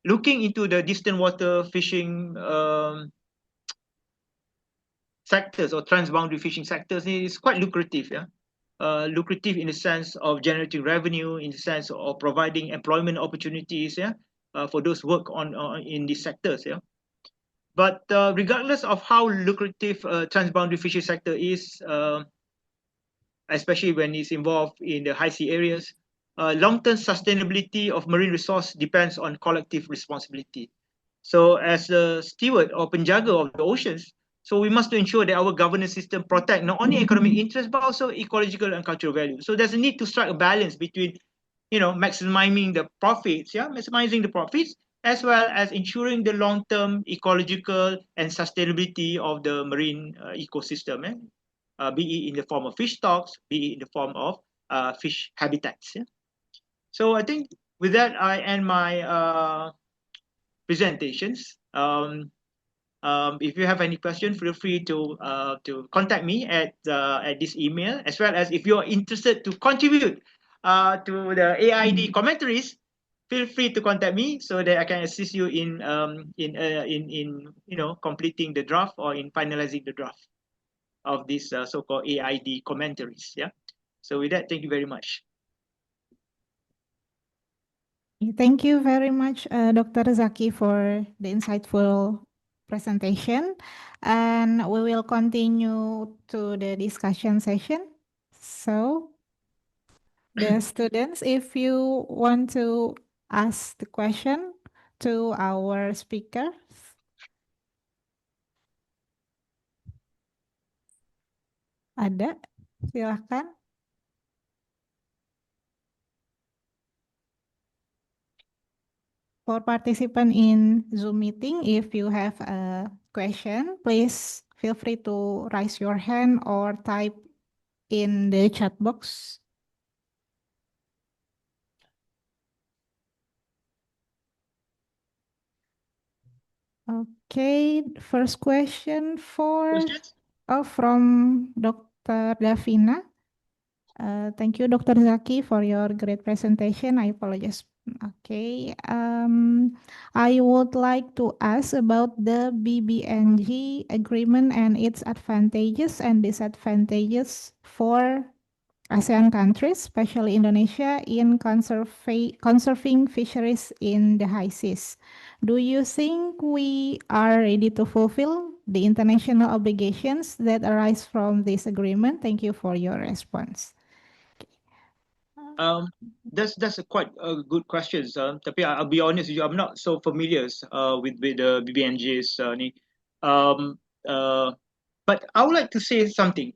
looking into the distant water fishing sectors, or transboundary fishing sectors, is quite lucrative. Lucrative in the sense of generating revenue, in the sense of providing employment opportunities, for those work on in these sectors. But regardless of how lucrative transboundary fishing sector is, especially when it's involved in the high sea areas, long-term sustainability of marine resource depends on collective responsibility. So as a steward or penjaga of the oceans, so we must ensure that our governance system protect not only economic interests, but also ecological and cultural value. So there's a need to strike a balance between, maximizing the profits, as well as ensuring the long-term ecological and sustainability of the marine ecosystem, be it in the form of fish stocks, be it in the form of fish habitats. So I think with that, I end my presentations. If you have any questions, feel free to contact me at this email, as well as if you are interested to contribute to the AIIAD commentaries, feel free to contact me so that I can assist you in completing the draft or in finalizing the draft of this so-called AIIAD commentaries. So with that, thank you very much. Thank you very much, Dr. Zaki, for the insightful presentation, and we will continue to the discussion session. So, the students, if you want to ask the question to our speakers, ada, silahkan. For participant in Zoom meeting, if you have a question, please feel free to raise your hand or type in the chat box. Okay, first question from Dr. Davina. Thank you, Dr. Zaki, for your great presentation. I apologize. Okay, I would like to ask about the BBNG agreement and its advantages and disadvantages for ASEAN countries, especially Indonesia, in conserving fisheries in the high seas. Do you think we are ready to fulfill the international obligations that arise from this agreement? Thank you for your response. That's a quite a good question. Tapi I'll be honest with you, I'm not so familiar with the BBNJs ni. But I would like to say something.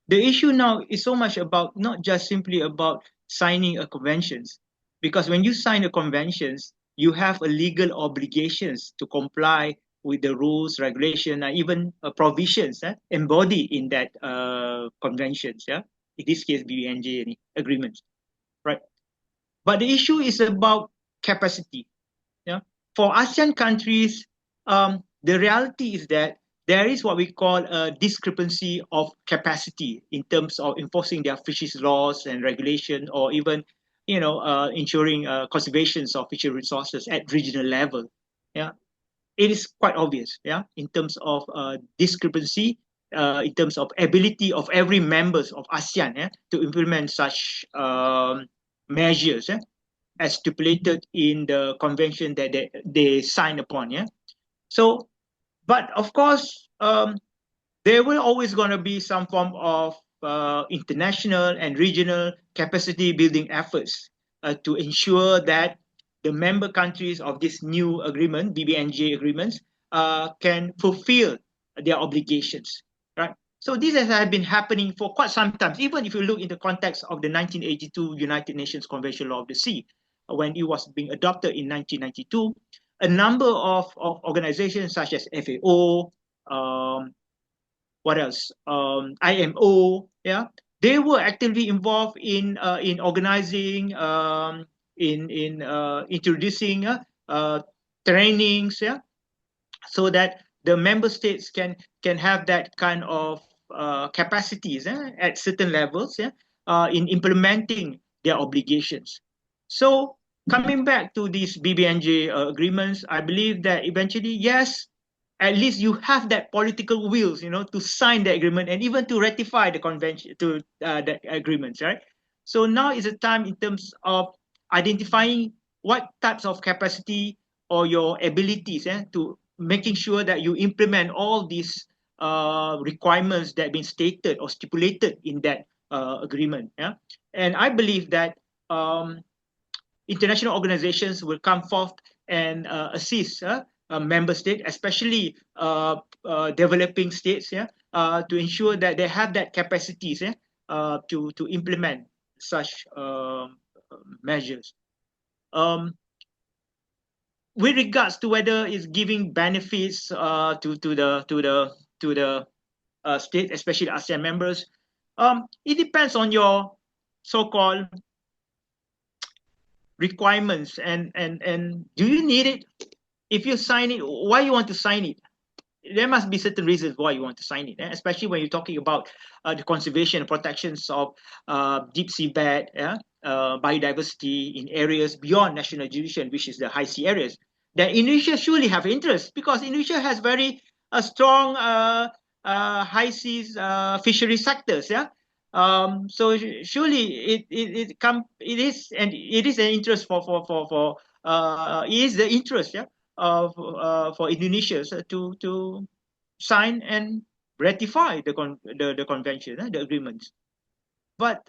The issue now is so much about not just simply about signing a conventions, because when you sign a conventions, you have a legal obligations to comply with the rules, regulation, and even provisions embodied in that conventions. Yeah, in this case, BBNJ agreements, right? But the issue is about capacity. Yeah, for ASEAN countries, the reality is that there is what we call a discrepancy of capacity in terms of enforcing their fisheries laws and regulation, or even, ensuring conservations of fishery resources at regional level. Yeah, it is quite obvious. Yeah, in terms of discrepancy, in terms of ability of every members of ASEAN, to implement such measures, as stipulated in the convention that they signed upon. Yeah, so. But of course, there will always going to be some form of international and regional capacity building efforts to ensure that the member countries of this new agreement, BBNJ agreements, can fulfill their obligations, right? So this has been happening for quite some time. Even if you look in the context of the 1982 United Nations Convention Law of the Sea, when it was being adopted in 1992, a number of organizations such as FAO, what else? IMO, yeah, they were actively involved in organizing, in introducing trainings, yeah, so that the member states can have that kind of capacities at certain levels, yeah, in implementing their obligations. So coming back to these BBNJ agreements, I believe that eventually, yes, at least you have that political wills, to sign the agreement and even to ratify the convention, to the agreements, right? So now is a time in terms of identifying what types of capacity or your abilities to making sure that you implement all these requirements that have been stated or stipulated in that agreement. Yeah, and I believe that international organizations will come forth and assist member states, especially developing states, yeah, to ensure that they have that capacities, to implement such measures. With regards to whether it's giving benefits to the state, especially ASEAN members, it depends on your so-called requirements and do you need it? If you sign it, why you want to sign it? There must be certain reasons why you want to sign it, especially when you're talking about the conservation and protections of deep sea bed, biodiversity in areas beyond national jurisdiction, which is the high sea areas. That Indonesia surely have interest, because Indonesia has very strong high seas fishery sectors. Yeah, so surely it is an interest for it is the interest, yeah, for Indonesia to sign and ratify the convention, the agreements. But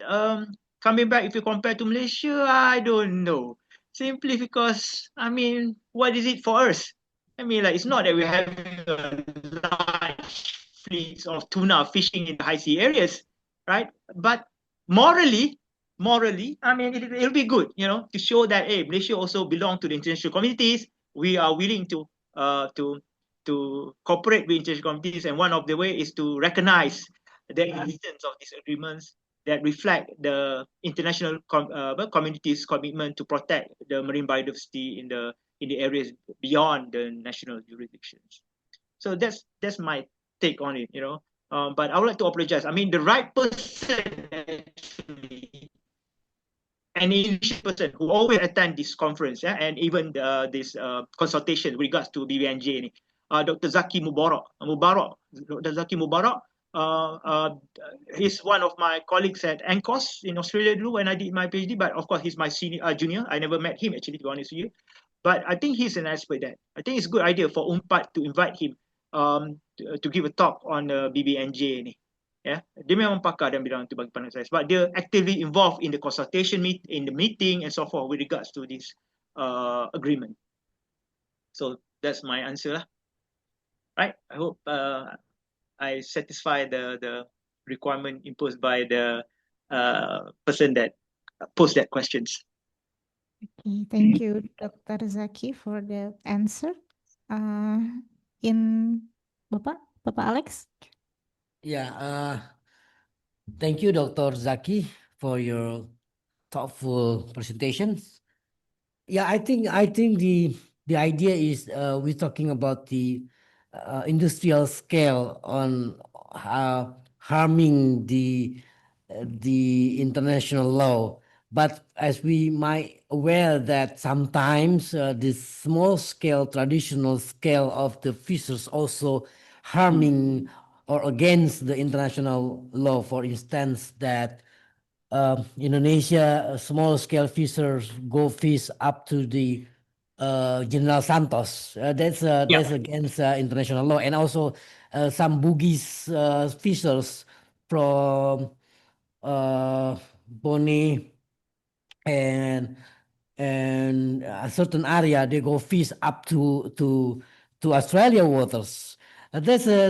coming back, if you compare to Malaysia, I don't know. Simply because, I mean, what is it for us? I mean, like, it's not that we're having a large fleets of tuna fishing in the high sea areas, right? But morally, I mean, it'll be good, to show that, hey, Malaysia also belong to the international communities. We are willing to cooperate with international communities, and one of the way is to recognize the existence of these agreements that reflect the international community's commitment to protect the marine biodiversity in the areas beyond the national jurisdictions. So that's my take on it, But I would like to apologize. I mean, the right person actually, an Indonesian person who always attend this conference, and even this consultation with regards to BBNJ, Dr. Zaki Mubarak. Dr. Zaki Mubarak. He's one of my colleagues at ANCOS in Australia when I did my PhD, but of course he's my junior. I never met him actually, to be honest with you. But I think he's an expert there. I think it's a good idea for Unpad to invite him to give a talk on BBNJ ni. Yeah, dia memang pakar dalam bidang itu bagi pandang saya. Sebab dia actively involved in the consultation in the meeting and so forth with regards to this agreement. So that's my answer lah. Right. I hope I satisfy the requirement imposed by the person that posed that questions. Okay, thank you, Dr. Zaki, for the answer. In Bapak Alex? Yeah, thank you, Dr. Zaki, for your thoughtful presentation. Yeah, I think the idea is we're talking about the industrial scale on harming the international law. But as we might aware that sometimes this small scale, traditional scale of the fishers also harming or against the international law. For instance, that Indonesia small scale fishers go fish up to the General Santos. That's against international law, and also some Bugis fishers from Boni and a certain area, they go fish up to Australia waters. That's a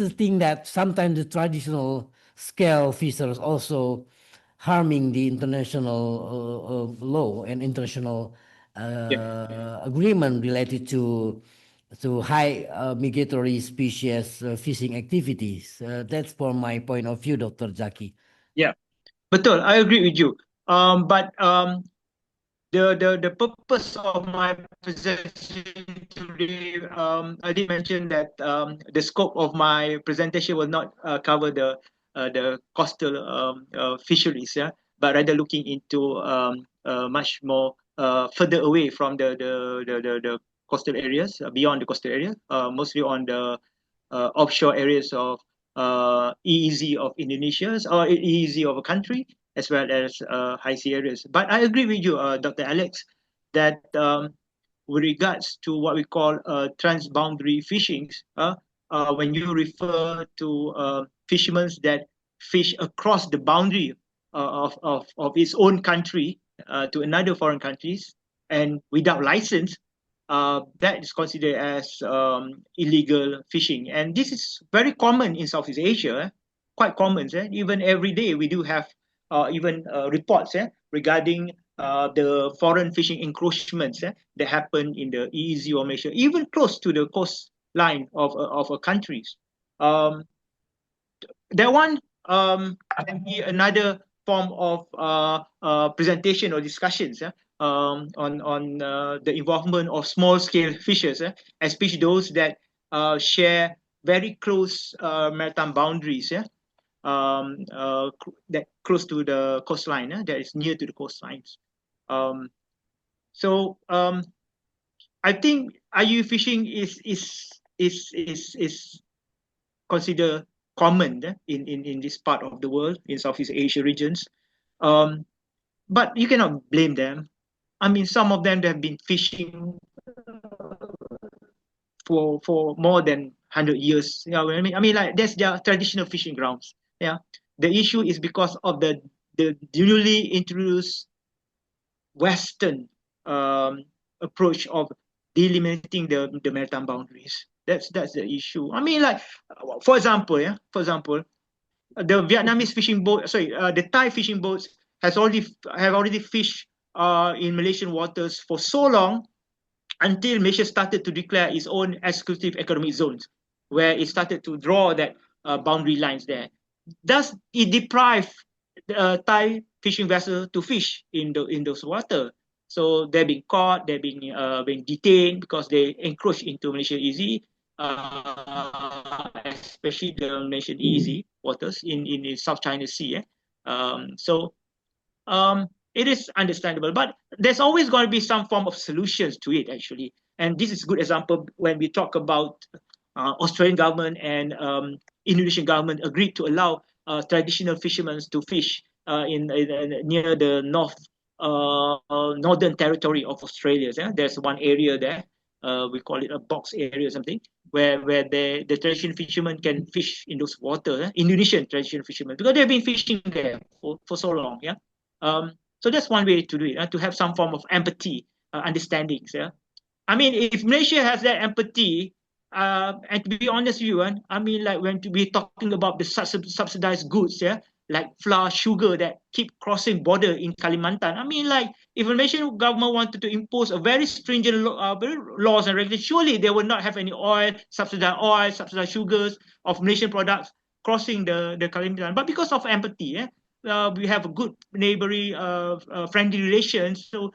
thing that sometimes the traditional scale fishers also harming the international law and international agreement related to high migratory species fishing activities. That's from my point of view, Dr. Zaki. Yeah, betul. I agree with you. But the purpose of my presentation today, I did mention that the scope of my presentation will not cover the coastal fisheries, but rather looking into much more further away from the coastal areas, beyond the coastal area, mostly on the offshore areas of EEZ of Indonesia or EEZ of a country, as well as high sea areas. But I agree with you, Dr. Alex, that with regards to what we call transboundary fishings, when you refer to fishermen that fish across the boundary of its own country to another foreign countries and without license, that is considered as illegal fishing. And this is very common in Southeast Asia, quite common. Even every day we do have even reports regarding the foreign fishing encroachments that happen in the EEZ or Malaysia, even close to the coastline of a countries. That one can be another form of presentation or discussions on the involvement of small-scale fishers, especially those that share very close maritime boundaries, that close to the coastline, that is near to the coastlines. So I think IUU fishing is considered common in this part of the world, in Southeast Asia regions. But you cannot blame them. I mean, some of them have been fishing for more than 100 years. You know what I mean? I mean, like, that's their traditional fishing grounds. Yeah. The issue is because of the newly introduced Western approach of delimiting the maritime boundaries. That's the issue. I mean, like, for example, the Vietnamese fishing boat, the Thai fishing boats have already fished in Malaysian waters for so long until Malaysia started to declare its own exclusive economic zones, where it started to draw that boundary lines there. Thus, it deprived Thai fishing vessels to fish in those waters. So they're being caught, they're being detained because they encroach into Malaysia easy, especially the Malaysian easy waters in the South China Sea. It is understandable, but there's always going to be some form of solutions to it, actually. And this is a good example when we talk about Australian government and Indonesian government agreed to allow traditional fishermen to fish in near the northern territory of Australia. Yeah? There's one area there, we call it a box area or something, where the traditional fishermen can fish in those waters, Indonesian traditional fishermen, because they've been fishing there for so long. Yeah. So that's one way to do it, to have some form of empathy, understandings. Yeah. I mean, if Malaysia has that empathy, and to be honest with you, I mean, like when we're talking about the subsidized goods, yeah, like flour, sugar that keep crossing border in Kalimantan. I mean, like if the Malaysian government wanted to impose a very stringent laws and regulations, surely they would not have any subsidized sugars of Malaysian products crossing the Kalimantan. But because of empathy, we have a good neighboring, friendly relations. So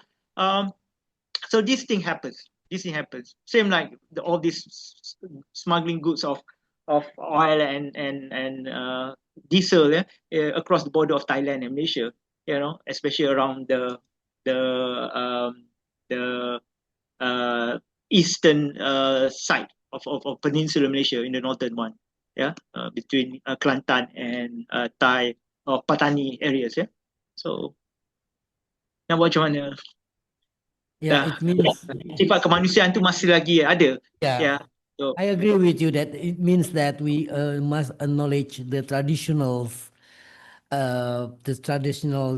this thing happens. Same like all these smuggling goods of oil and diesel across the border of Thailand and Malaysia. You know, especially around the eastern side of Peninsula Malaysia, in the northern one. Yeah, between Kelantan and Thai or Patani areas. Yeah. So now macam mana? Yeah, it means Sifat kemanusiaan tu masih lagi ada. yeah. So, I agree with you that it means that we must acknowledge the traditional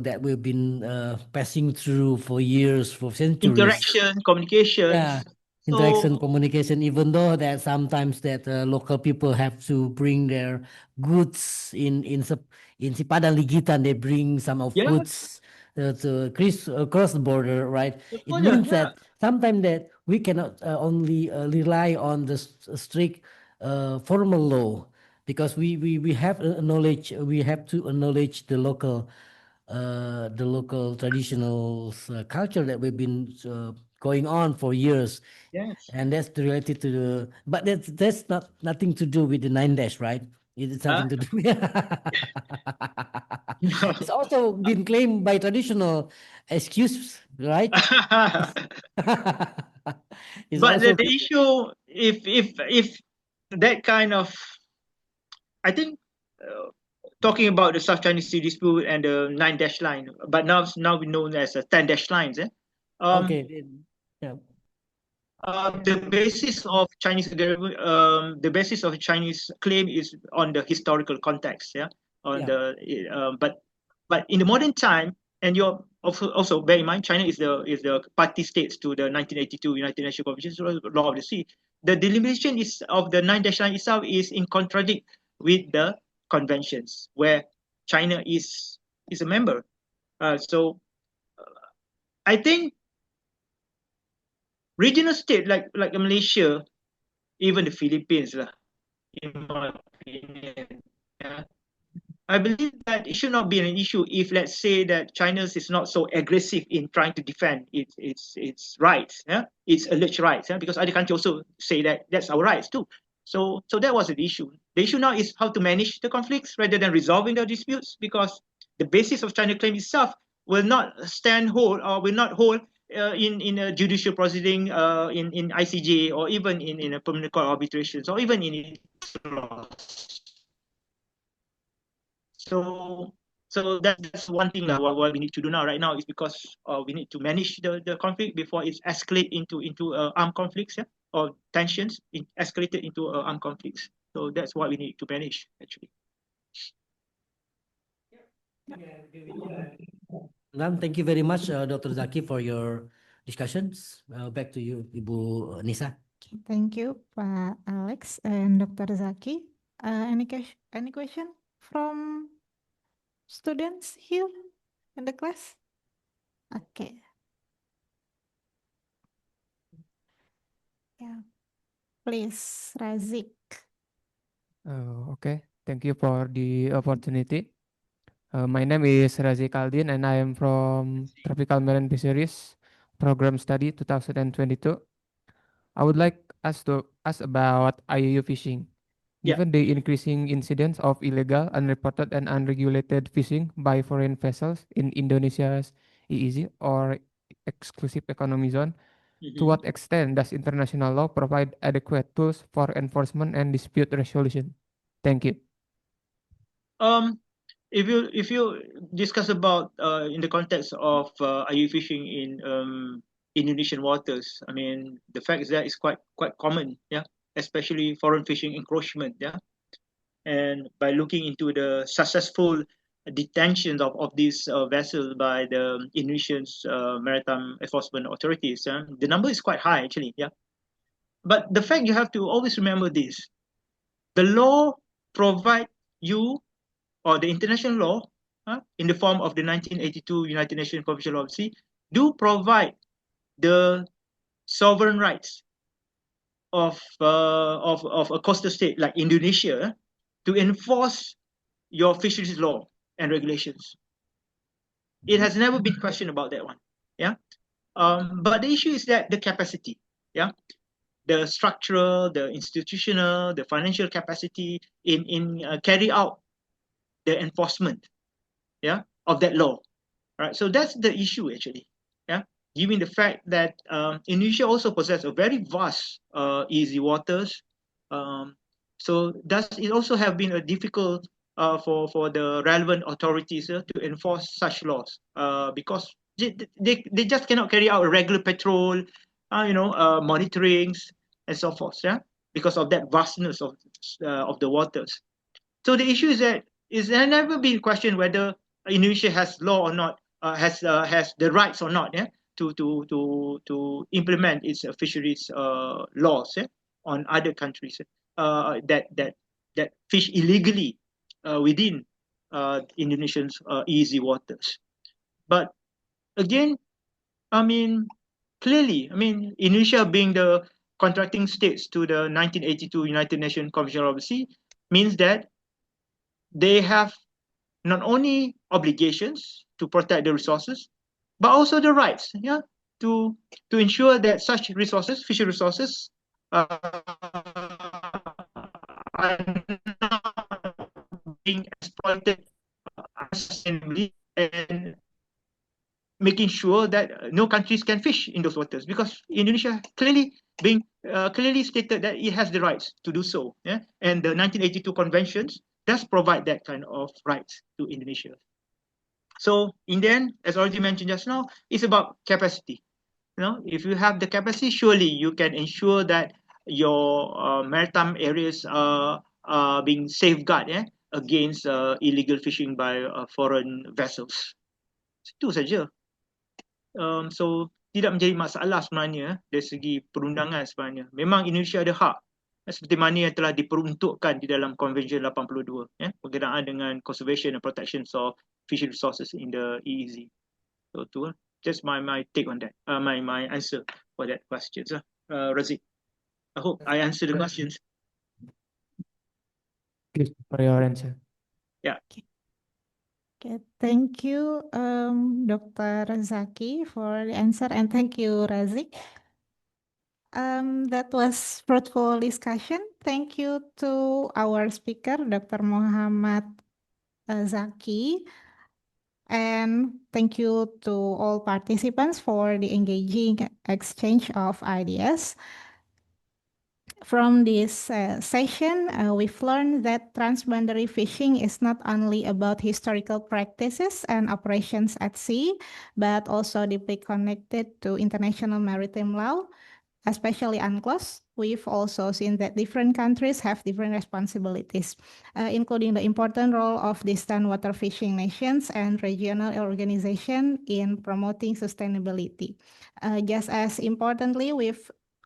that we've been passing through for years, for centuries. interaction, communication. Yeah, interaction, communication. Even though that sometimes that local people have to bring their goods in Sipadan Ligitan, they bring some of goods to across the border, right? It means that sometimes that we cannot only rely on the strict formal law, because we have knowledge. We have to acknowledge the local traditional culture that we've been going on for years. Yes. And that's related to the, but that's nothing to do with the 9-dash, right? It's something to do. It's also been claimed by traditional excuse, right? But the issue, if that kind of, I think, talking about the South China Sea dispute and the 9-dash line, but now we known as 10-dash lines. Okay. Yeah. The basis of Chinese claim is on the historical context. But in the modern time, and you also bear in mind, China is the party states to the 1982 United Nations Convention on the Law of the Sea. The delimitation of the 9-dash line itself is in contradict with the conventions where China is a member. I think regional state like Malaysia, even the Philippines, in my opinion, I believe that it should not be an issue if, let's say, that China is not so aggressive in trying to defend its rights, its alleged rights, because other countries also say that that's our rights too. So that was the issue. The issue now is how to manage the conflicts rather than resolving the disputes, because the basis of China claim itself will not will not hold in a judicial proceeding, in ICJ, or even in a permanent court arbitrations, or even in laws. So So that's one thing what we need to do now. Right now is because we need to manage the conflict before it's escalate into armed conflicts, yeah, or tensions escalated into armed conflicts. So that's what we need to manage actually. Thank you very much, Dr. Zaki, for your discussions. Back to you, Ibu Nisa. Okay, thank you, Pak Alex and Dr. Zaki. Any question from students here in the class? Okay. Yeah, please, Razik. Okay, thank you for the opportunity. My name is Razik Aldin and I am from Tropical Marine Fisheries Program Study 2022. I would like us to ask about IUU fishing. Yeah. Given the increasing incidence of illegal, unreported, and unregulated fishing by foreign vessels in Indonesia's EEZ or exclusive economic zone, to what extent does international law provide adequate tools for enforcement and dispute resolution? Thank you. If you discuss about in the context of IUU fishing in Indonesian waters, I mean the fact is that it's quite common, yeah, especially foreign fishing encroachment, yeah, and by looking into the successful detention of these vessels by the Indonesian's maritime enforcement authorities, the number is quite high actually, yeah. But the fact you have to always remember this: the law provide you, or the international law, in the form of the 1982 United Nations Convention of the Sea, do provide the sovereign rights of a coastal state like Indonesia to enforce your fisheries law and regulations. It has never been questioned about that one, yeah. But the issue is that the capacity, yeah, the structural, the institutional, the financial capacity in carry out the enforcement, yeah, of that law, right? So that's the issue actually, yeah. Given the fact that Indonesia also possesses a very vast easy waters, so does it also have been a difficult for the relevant authorities to enforce such laws because they just cannot carry out a regular patrol, monitorings and so forth, yeah, because of that vastness of the waters. So the issue is that it's never been questioned whether Indonesia has law or not, has the rights or not, yeah, to implement its fisheries laws, yeah, on other countries that fish illegally within Indonesian's easy waters. But again, I mean, clearly, I mean, Indonesia being the contracting states to the 1982 United Nations Convention of the Sea means that they have not only obligations to protect the resources, but also the rights, yeah, to ensure that such resources, fishery resources, are not being exploited unsustainably, and making sure that no countries can fish in those waters, because Indonesia clearly stated that it has the rights to do so, yeah, and the 1982 conventions does provide that kind of rights to Indonesia. So in the end, as already mentioned just now, it's about capacity. If you have the capacity, surely you can ensure that your maritime areas are being safeguarded against illegal fishing by foreign vessels. Itu saja. So tidak menjadi masalah sebenarnya dari segi perundangan sebenarnya. Memang Indonesia ada hak seperti mana yang telah diperuntukkan di dalam Convention 82, berkenaan dengan conservation and protection of fishery resources in the EEZ. So tu just my take on that, my answer for that question. Razik, I hope I answered the questions. Thank you for your answer. Yeah. Okay, thank you, Dr. Zaki, for the answer, and thank you, Razik. That was fruitful discussion. Thank you to our speaker, Dr. Mohammad Zaki, and thank you to all participants for the engaging exchange of ideas. From this session, we've learned that transboundary fishing is not only about historical practices and operations at sea, but also deeply connected to international maritime law, especially UNCLOS. We've also seen that different countries have different responsibilities, including the important role of distant water fishing nations and regional organizations in promoting sustainability. Just as importantly,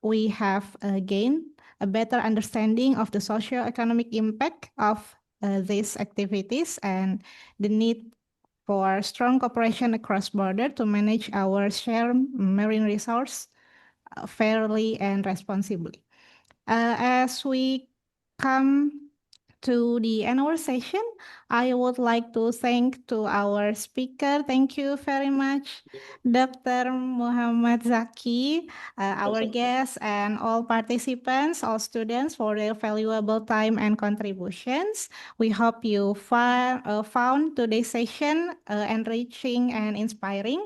we have gained a better understanding of the socio-economic impact of these activities and the need for strong cooperation across border to manage our shared marine resource fairly and responsibly. As we come to the end of our session, I would like to thank to our speaker. Thank you very much, Dr. Mohammad Zaki, our guests, and all participants, all students for their valuable time and contributions. We hope you found today's session enriching and inspiring.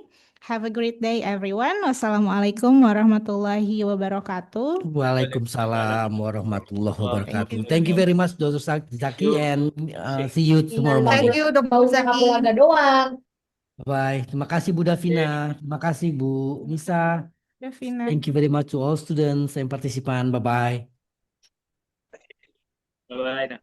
Have a great day, everyone. Wassalamualaikum warahmatullahi wabarakatuh. Waalaikumsalam warahmatullahi wabarakatuh. Thank Thank you very much, Dr. Zaki, and see you tomorrow morning. Thank you, Dr. Zaki. Doang. Bye. Terima kasih Bu Davina. Terima kasih Bu Nisa. Davina. Thank you very much to all students and participants. Bye-bye. Bye-bye.